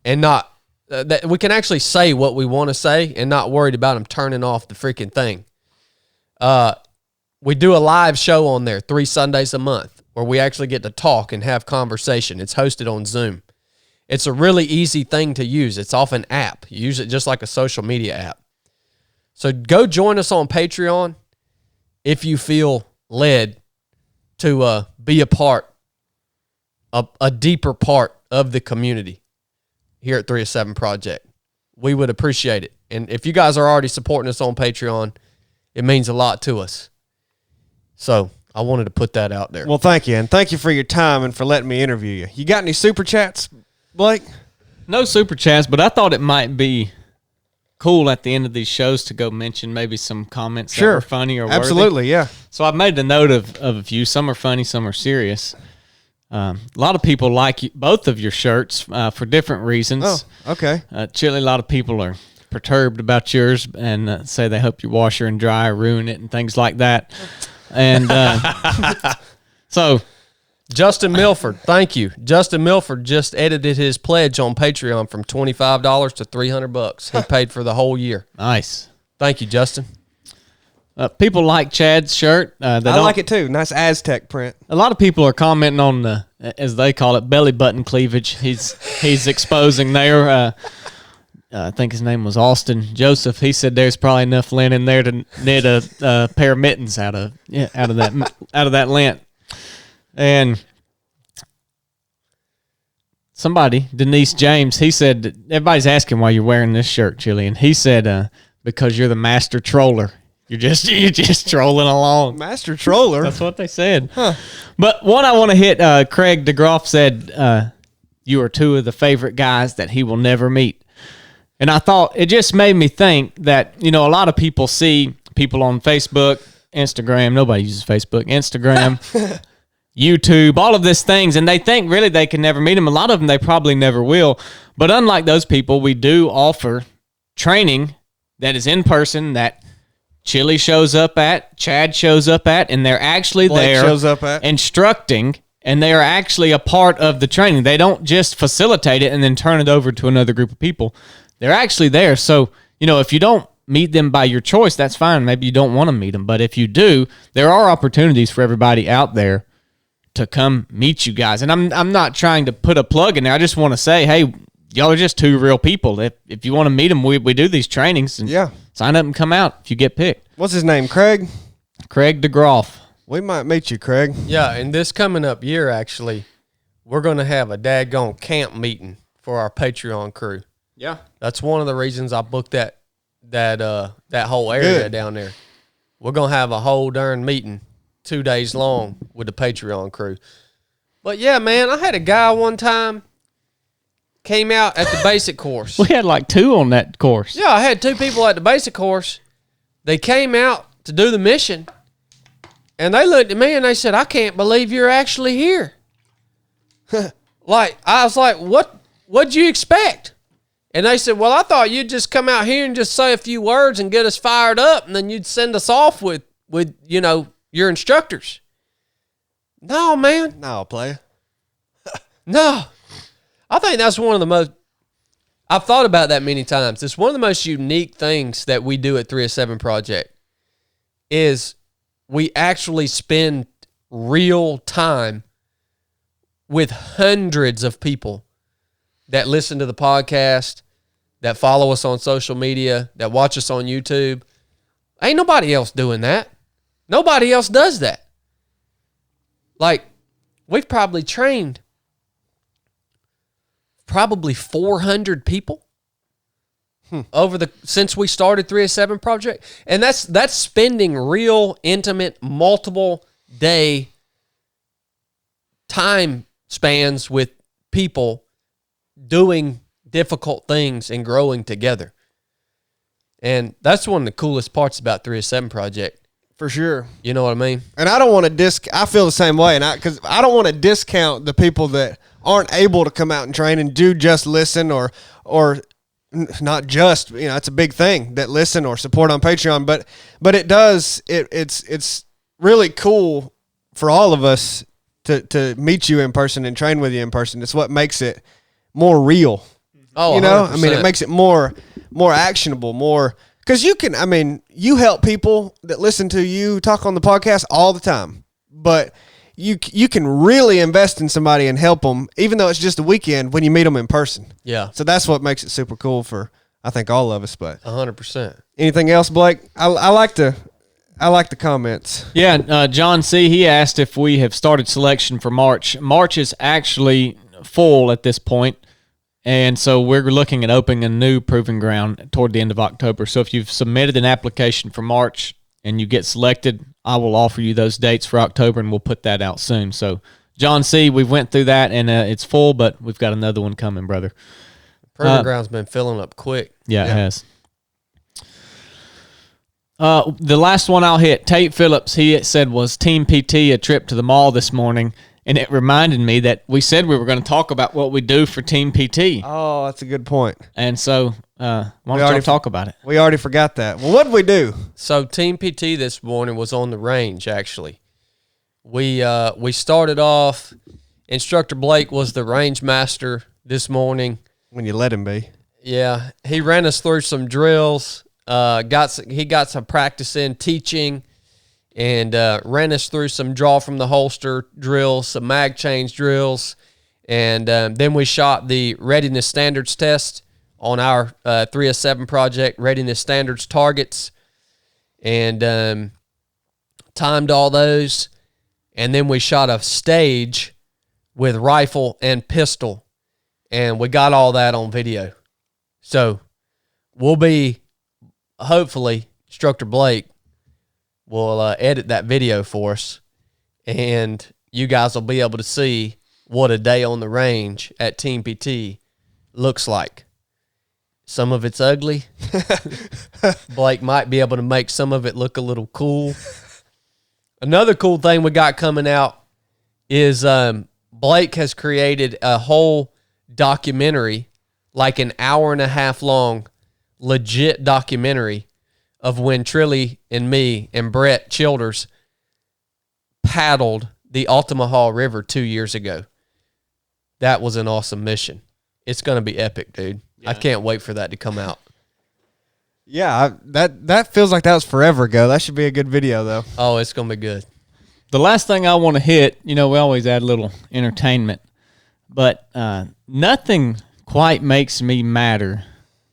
and not, that we can actually say what we want to say and not worried about them turning off the freaking thing. We do a live show on there 3 Sundays a month where we actually get to talk and have conversation. It's hosted on Zoom. It's a really easy thing to use. It's off an app. You use it just like a social media app. So go join us on Patreon if you feel led to be a part, a deeper part of the community here at 3 of 7 Project. We would appreciate it. And if you guys are already supporting us on Patreon, it means a lot to us. So I wanted to put that out there. Well, thank you. And thank you for your time and for letting me interview you. You got any super chats, Blake? No super chats, but I thought it might be cool at the end of these shows to go mention maybe some comments that were funny or worthy. Absolutely, yeah. So I've made a note of a few. Some are funny, some are serious. A lot of people like both of your shirts for different reasons. Oh, okay. Chili, a lot of people are perturbed about yours and say they hope you washer and dry or ruin it and things like that. And so Justin Milford, thank you. Justin Milford just edited his pledge on Patreon from $25 to $300. He paid for the whole year. Nice. Thank you, Justin. People like Chad's shirt. I like it too. Nice Aztec print. A lot of people are commenting on the, as they call it, belly button cleavage. He's exposing there. I think his name was Austin Joseph. He said there's probably enough lint in there to knit a pair of mittens out of that lint. And somebody, Denise James, he said, everybody's asking why you're wearing this shirt, Chili, and he said, because you're the master troller. You're just trolling along. Master troller? That's what they said. Huh. But one I want to hit, Craig DeGroff said, you are 2 of the favorite guys that he will never meet. And I thought, it just made me think that, a lot of people see people on Facebook, Instagram, nobody uses Facebook, Instagram, YouTube, all of these things, and they think really they can never meet them. A lot of them, they probably never will. But unlike those people, we do offer training that is in person that Chili shows up at, Chad shows up at, and they're actually Blake there shows up at. instructing, and they are actually a part of the training. They don't just facilitate it and then turn it over to another group of people. They're actually there. So, if you don't meet them by your choice, that's fine. Maybe you don't want to meet them. But if you do, there are opportunities for everybody out there to come meet you guys. And I'm not trying to put a plug in there. I just want to say, hey, y'all are just 2 real people. If you want to meet them, we do these trainings. And sign up and come out if you get picked. What's his name, Craig? Craig DeGroff. We might meet you, Craig. Yeah, and this coming up year, actually, we're going to have a daggone camp meeting for our Patreon crew. Yeah. That's one of the reasons I booked that whole area down there. We're going to have a whole darn meeting 2 days long with the Patreon crew. But yeah, man, I had a guy one time came out at the basic course. We had like 2 on that course. Yeah, I had 2 people at the basic course. They came out to do the mission, and they looked at me and they said, I can't believe you're actually here. I was like, what'd you expect? And they said, well, I thought you'd just come out here and just say a few words and get us fired up, and then you'd send us off with your instructors. No, man. No, player. No. I think that's one of the most, I've thought about that many times. It's one of the most unique things that we do at 3 of 7 Project is we actually spend real time with hundreds of people that listen to the podcast, that follow us on social media, that watch us on YouTube. Ain't nobody else doing that. Nobody else does that. We've probably trained probably 400 people since we started 3 of 7 Project. And that's spending real, intimate, multiple day time spans with people doing difficult things and growing together. And that's one of the coolest parts about 3 of 7 Project. For sure. You know what I mean? And I don't want to I feel the same way. Because I don't want to discount the people that aren't able to come out and train and do just listen or not just, it's a big thing that listen or support on Patreon. But it does, it's really cool for all of us to meet you in person and train with you in person. It's what makes it more real. Oh, it makes it more actionable, more Because you help people that listen to you talk on the podcast all the time, but you can really invest in somebody and help them, even though it's just a weekend when you meet them in person. Yeah. So that's what makes it super cool for, I think, all of us. But 100%. Anything else, Blake? I like the comments. Yeah, John C., he asked if we have started selection for March. March is actually full at this point, and so we're looking at opening a new proving ground toward the end of October. So if you've submitted an application for March and you get selected, I will offer you those dates for October, and we'll put that out soon. So, John C., we went through that, and it's full, but we've got another one coming, brother. Proving ground's been filling up quick. Yeah, it has. The last one I'll hit, Tate Phillips, he said, was Team PT a trip to the mall this morning? And it reminded me that we said we were going to talk about what we do for Team PT. Oh, that's a good point. And so why don't y'all talk about it? We already forgot that. Well, what did we do? So Team PT this morning was on the range, actually. We started off, Instructor Blake was the range master this morning. When you let him be. Yeah, he ran us through some drills. He got some practice in teaching, and ran us through some draw from the holster drills, some mag change drills, and then we shot the readiness standards test on our 3S7 project, readiness standards targets, and timed all those, and then we shot a stage with rifle and pistol, and we got all that on video. So we'll be, hopefully, Instructor Blake will edit that video for us, and you guys will be able to see what a day on the range at Team PT looks like. Some of it's ugly. Blake might be able to make some of it look a little cool. Another cool thing we got coming out is Blake has created a whole documentary, like an hour and a half long, legit documentary of when Trilly and me and Brett Childers paddled the Altamaha River 2 years ago. That was an awesome mission. It's going to be epic, dude. Yeah. I can't wait for that to come out. Yeah, that feels like that was forever ago. That should be a good video, though. Oh, it's going to be good. The last thing I want to hit, we always add a little entertainment, but nothing quite makes me madder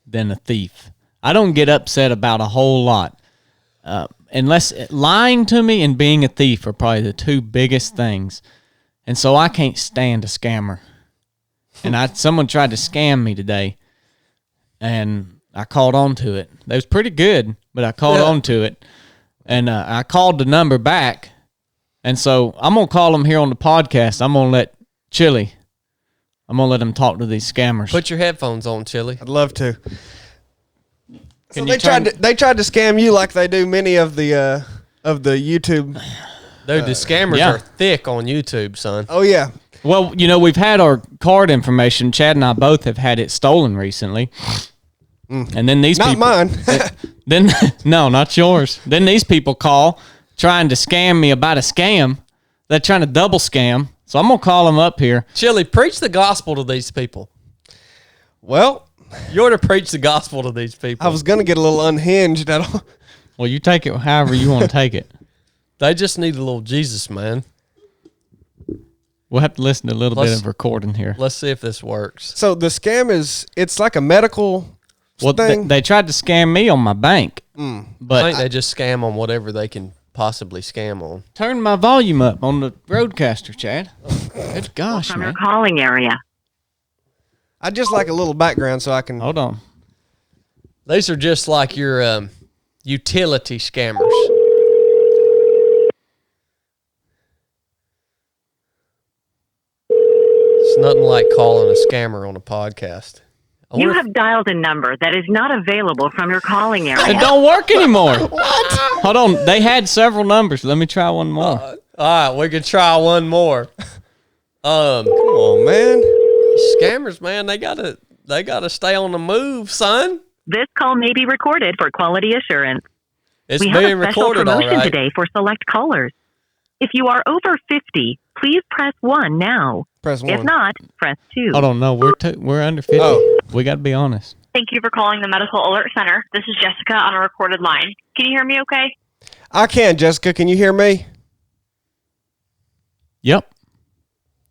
than a thief. I don't get upset about a whole lot. Unless lying to me and being a thief are probably the two biggest things. And so I can't stand a scammer. And someone tried to scam me today, and I called on to it. They was pretty good, but I called on to it. And I called the number back. And so I'm going to call them here on the podcast. I'm going to let Chili, I'm going to let him talk to these scammers. Put your headphones on, Chili. I'd love to. So they tried to scam you like they do many of the YouTube. Dude, the scammers are thick on YouTube, son. Oh, yeah. Well, we've had our card information. Chad and I both have had it stolen recently. And then these people... Not mine. No, not yours. Then these people call trying to scam me about a scam. They're trying to double scam. So I'm going to call them up here. Chili, preach the gospel to these people. Well... You're to preach the gospel to these people. I was going to get a little unhinged. Well, you take it however you want to take it. They just need a little Jesus, man. We'll have to listen to a little bit of recording here. Let's see if this works. So the scam it's like a medical thing? They tried to scam me on my bank. But I think they just scam on whatever they can possibly scam on. Turn my volume up on the Roadcaster, Chad. Good gosh, from man. your calling area. I just like a little background so I can... Hold on. These are just like your utility scammers. It's nothing like calling a scammer on a podcast. You have dialed a number that is not available from your calling area. It don't work anymore. What? Hold on. They had several numbers. Let me try one more. All right, we can try one more. Come on, man. Scammers, man, they gotta stay on the move, son. This call may be recorded for quality assurance. It's we have being a special recorded, all promotion right. today for select callers. If you are over 50, please press 1 now. Press 1. If not, press 2. Hold on. No, we're under 50. Oh. We got to be honest. Thank you for calling the Medical Alert Center. This is Jessica on a recorded line. Can you hear me okay? I can, Jessica. Can you hear me? Yep.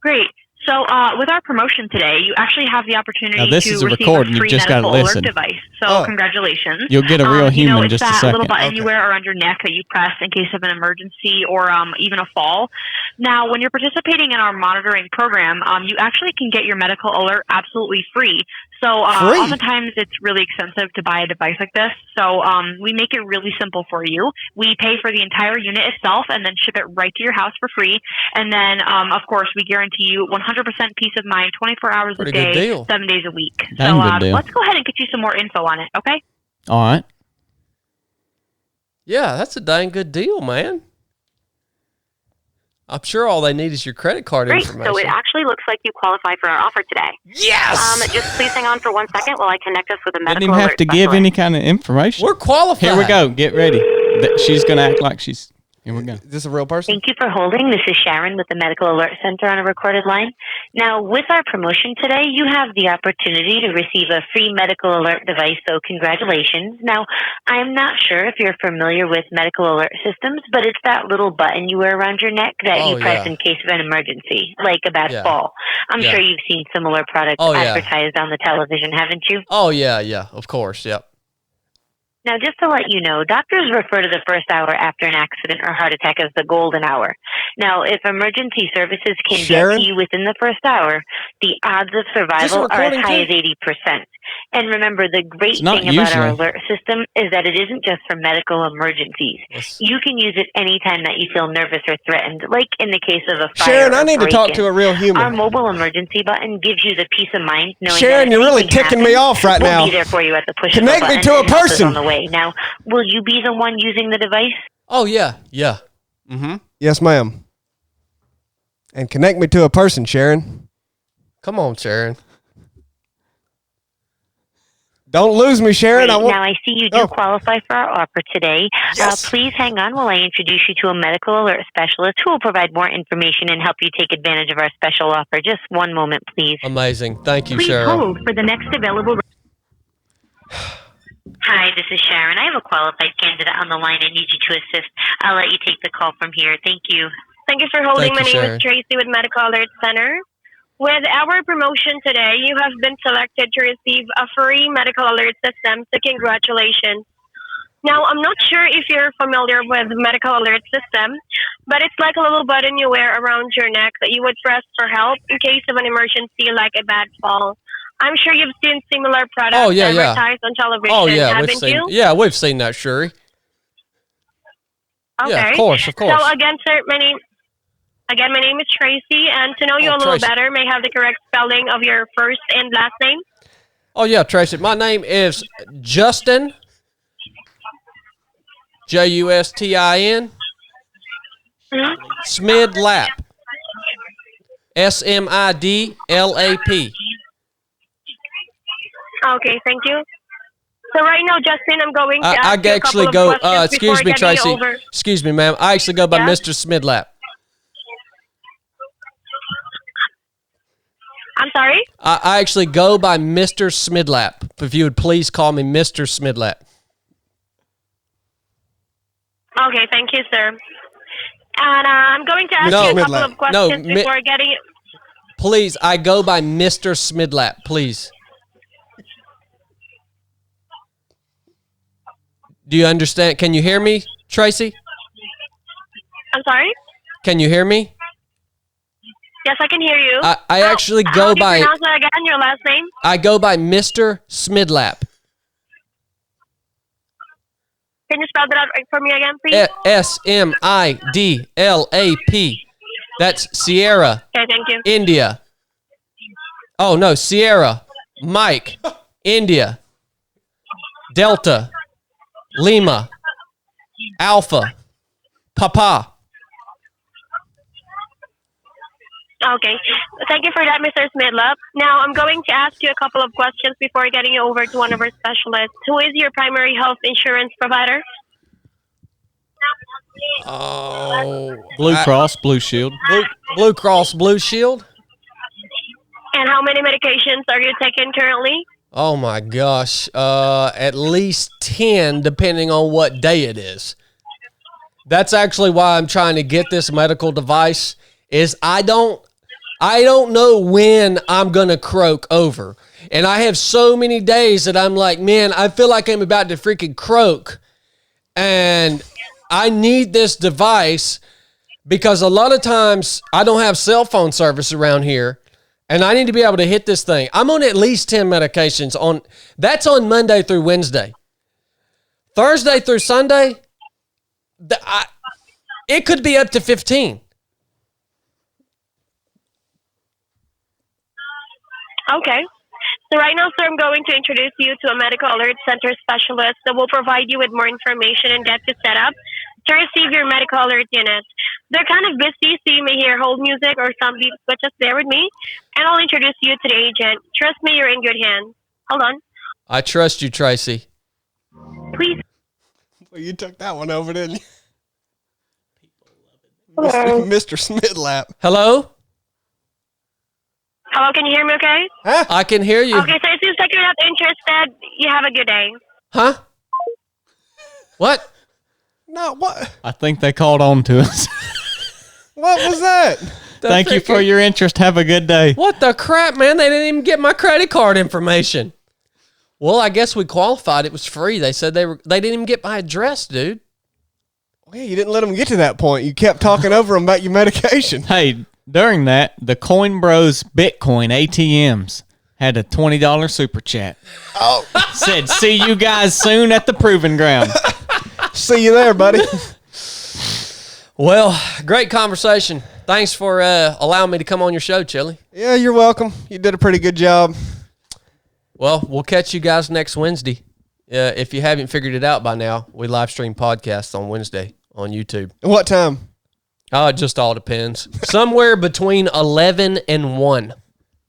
Great. So with our promotion today, you actually have the opportunity Now, this to is a receive recording. a free You've just gotta medical listen. alert device. So congratulations. You'll get a real human in just a it's that second. little button Okay. you wear around your neck that you press in case of an emergency or even a fall. Now, when you're participating in our monitoring program, you actually can get your medical alert absolutely free. So Free? oftentimes it's really expensive to buy a device like this. So we make it really simple for you. We pay for the entire unit itself and then ship it right to your house for free. And then, of course, we guarantee you 100% peace of mind, 24 hours Pretty a day, good deal. 7 days a week. Dang good deal. Let's go ahead and get you some more info on it, okay? All right. Yeah, that's a dang good deal, man. I'm sure all they need is your credit card Great. information. So it actually looks like you qualify for our offer today. Yes! Just please hang on for 1 second while I connect us with a Didn't medical even have alert to give specialist. any kind of information. We're qualified. Here we go. Get ready. She's going to act like she's... Here we go. Is this a real person? Thank you for holding. This is Sharon with the Medical Alert Center on a recorded line. Now, with our promotion today, you have the opportunity to receive a free medical alert device, so congratulations. Now, I'm not sure if you're familiar with medical alert systems, but it's that little button you wear around your neck that Oh, you press yeah. in case of an emergency, like a bad Yeah. fall. I'm Yeah. sure you've seen similar products Oh, yeah. advertised on the television, haven't you? Oh, yeah, of course, yep. Now, just to let you know, doctors refer to the first hour after an accident or heart attack as the golden hour. Now, if emergency services can Sharon? get to you within the first hour, the odds of survival are as recording high too? as 80%. And remember, the great It's not thing about our usually. alert system is that it isn't just for medical emergencies. Let's- You can use it anytime that you feel nervous or threatened, like in the case of a fire Sharon, or I need to talk break-in. to a real Our human. mobile emergency button gives you the peace of mind knowing Sharon, that you're if really anything ticking me happens, off right we'll now. be there for you at the push Connect of a me button to a and help us person. on the way. Now, will you be the one using the device? Oh, yeah. Mm-hmm. Yes, ma'am. And connect me to a person, Sharon. Come on, Sharon. Don't lose me, Sharon. Great. I want. Now, I see you do Oh. qualify for our offer today. Yes. Please hang on while I introduce you to a medical alert specialist who will provide more information and help you take advantage of our special offer. Just one moment, please. Amazing. Thank you, Please Cheryl. hold for the next available. Hi, this is Sharon. I have a qualified candidate on the line. I need you to assist. I'll let you take the call from here. Thank you. Thank you for holding. Thank you, My name Sharon. is Tracy with Medical Alert Center. With our promotion today, you have been selected to receive a free medical alert system, so congratulations. Now, I'm not sure if you're familiar with the medical alert system, but it's like a little button you wear around your neck that you would press for help in case of an emergency like a bad fall. I'm sure you've seen similar products Oh, yeah. advertised on television, Oh, yeah, haven't you? we've seen that, Shuri. Okay. Yeah, of course. So again, sir, my name is Tracy, and to know you Oh, a little Tracy. better, may I have the correct spelling of your first and last name? Oh, yeah, Tracy. My name is Justin. Justin. Mhm. Smidlap. Smidlap. Okay, thank you. So right now, Justin, I'm going to I ask you a actually couple go. of questions Excuse before me, getting you Tracy. over. Excuse me, ma'am. I actually go by Yeah? Mr. Smidlap. I'm sorry? I actually go by Mr. Smidlap. If you would please call me Mr. Smidlap. Okay, thank you, sir. And I'm going to ask No, you a couple Midlap. of questions No, before getting... Please, I go by Mr. Smidlap. Please. Do you understand? Can you hear me, Tracy? I'm sorry? Can you hear me? Yes, I can hear you. I actually How go do you by. pronounce that again, your last name? I go by Mr. Smidlap. Can you spell that out for me again, please? Smidlap. That's Sierra, Okay, thank you. India. Oh no, Sierra, Mike, India, Delta, Lima, Alpha, Papa. Okay. Thank you for that, Mr. Smidlap. Now, I'm going to ask you a couple of questions before getting you over to one of our specialists. Who is your primary health insurance provider? Oh, Blue Cross, Blue Shield. Blue Cross Blue Shield. And how many medications are you taking currently? Oh my gosh. At least 10, depending on what day it is. That's actually why I'm trying to get this medical device is I don't know when I'm going to croak over. And I have so many days that I'm like, man, I feel like I'm about to freaking croak. And I need this device because a lot of times I don't have cell phone service around here. And I need to be able to hit this thing. I'm on at least 10 medications. That's on Monday through Wednesday. Thursday through Sunday, it could be up to 15. Okay. So right now, sir, I'm going to introduce you to a medical alert center specialist that will provide you with more information and get you set up to receive your medical alert unit. They're kind of busy, so you may hear hold music or some beeps, but just bear with me, and I'll introduce you to the agent. Trust me, you're in good hands. Hold on. I trust you, Tracy. Please. Well, you took that one over, didn't you? Hello. Mr. Smidlap. Hello? Hello, can you hear me okay? Huh? I can hear you. Okay, so it seems like you're not interested. You have a good day. Huh? What? No, what? I think they called on to us. What was that? Thank you for your interest. Have a good day. What the crap, man? They didn't even get my credit card information. Well, I guess we qualified. It was free. They said they didn't even get my address, dude. Well, yeah, you didn't let them get to that point. You kept talking over them about your medication. Hey, during that, the Coin Bros Bitcoin ATMs had a $20 super chat. Oh. Said, see you guys soon at the proving ground. See you there, buddy. Well, great conversation. Thanks for allowing me to come on your show, Chili. Yeah, you're welcome. You did a pretty good job. Well, we'll catch you guys next Wednesday. If you haven't figured it out by now, we live stream podcasts on Wednesday on YouTube. What time? Oh, it just all depends. Somewhere between 11 and 1,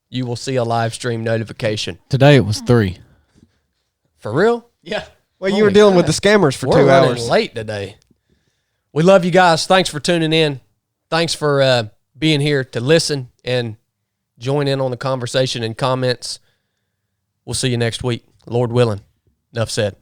you will see a live stream notification. Today it was 3. For real? Yeah. Well, you were dealing with the scammers for We're 2 running hours. late today. We love you guys. Thanks for tuning in. Thanks for being here to listen and join in on the conversation and comments. We'll see you next week. Lord willing. Enough said.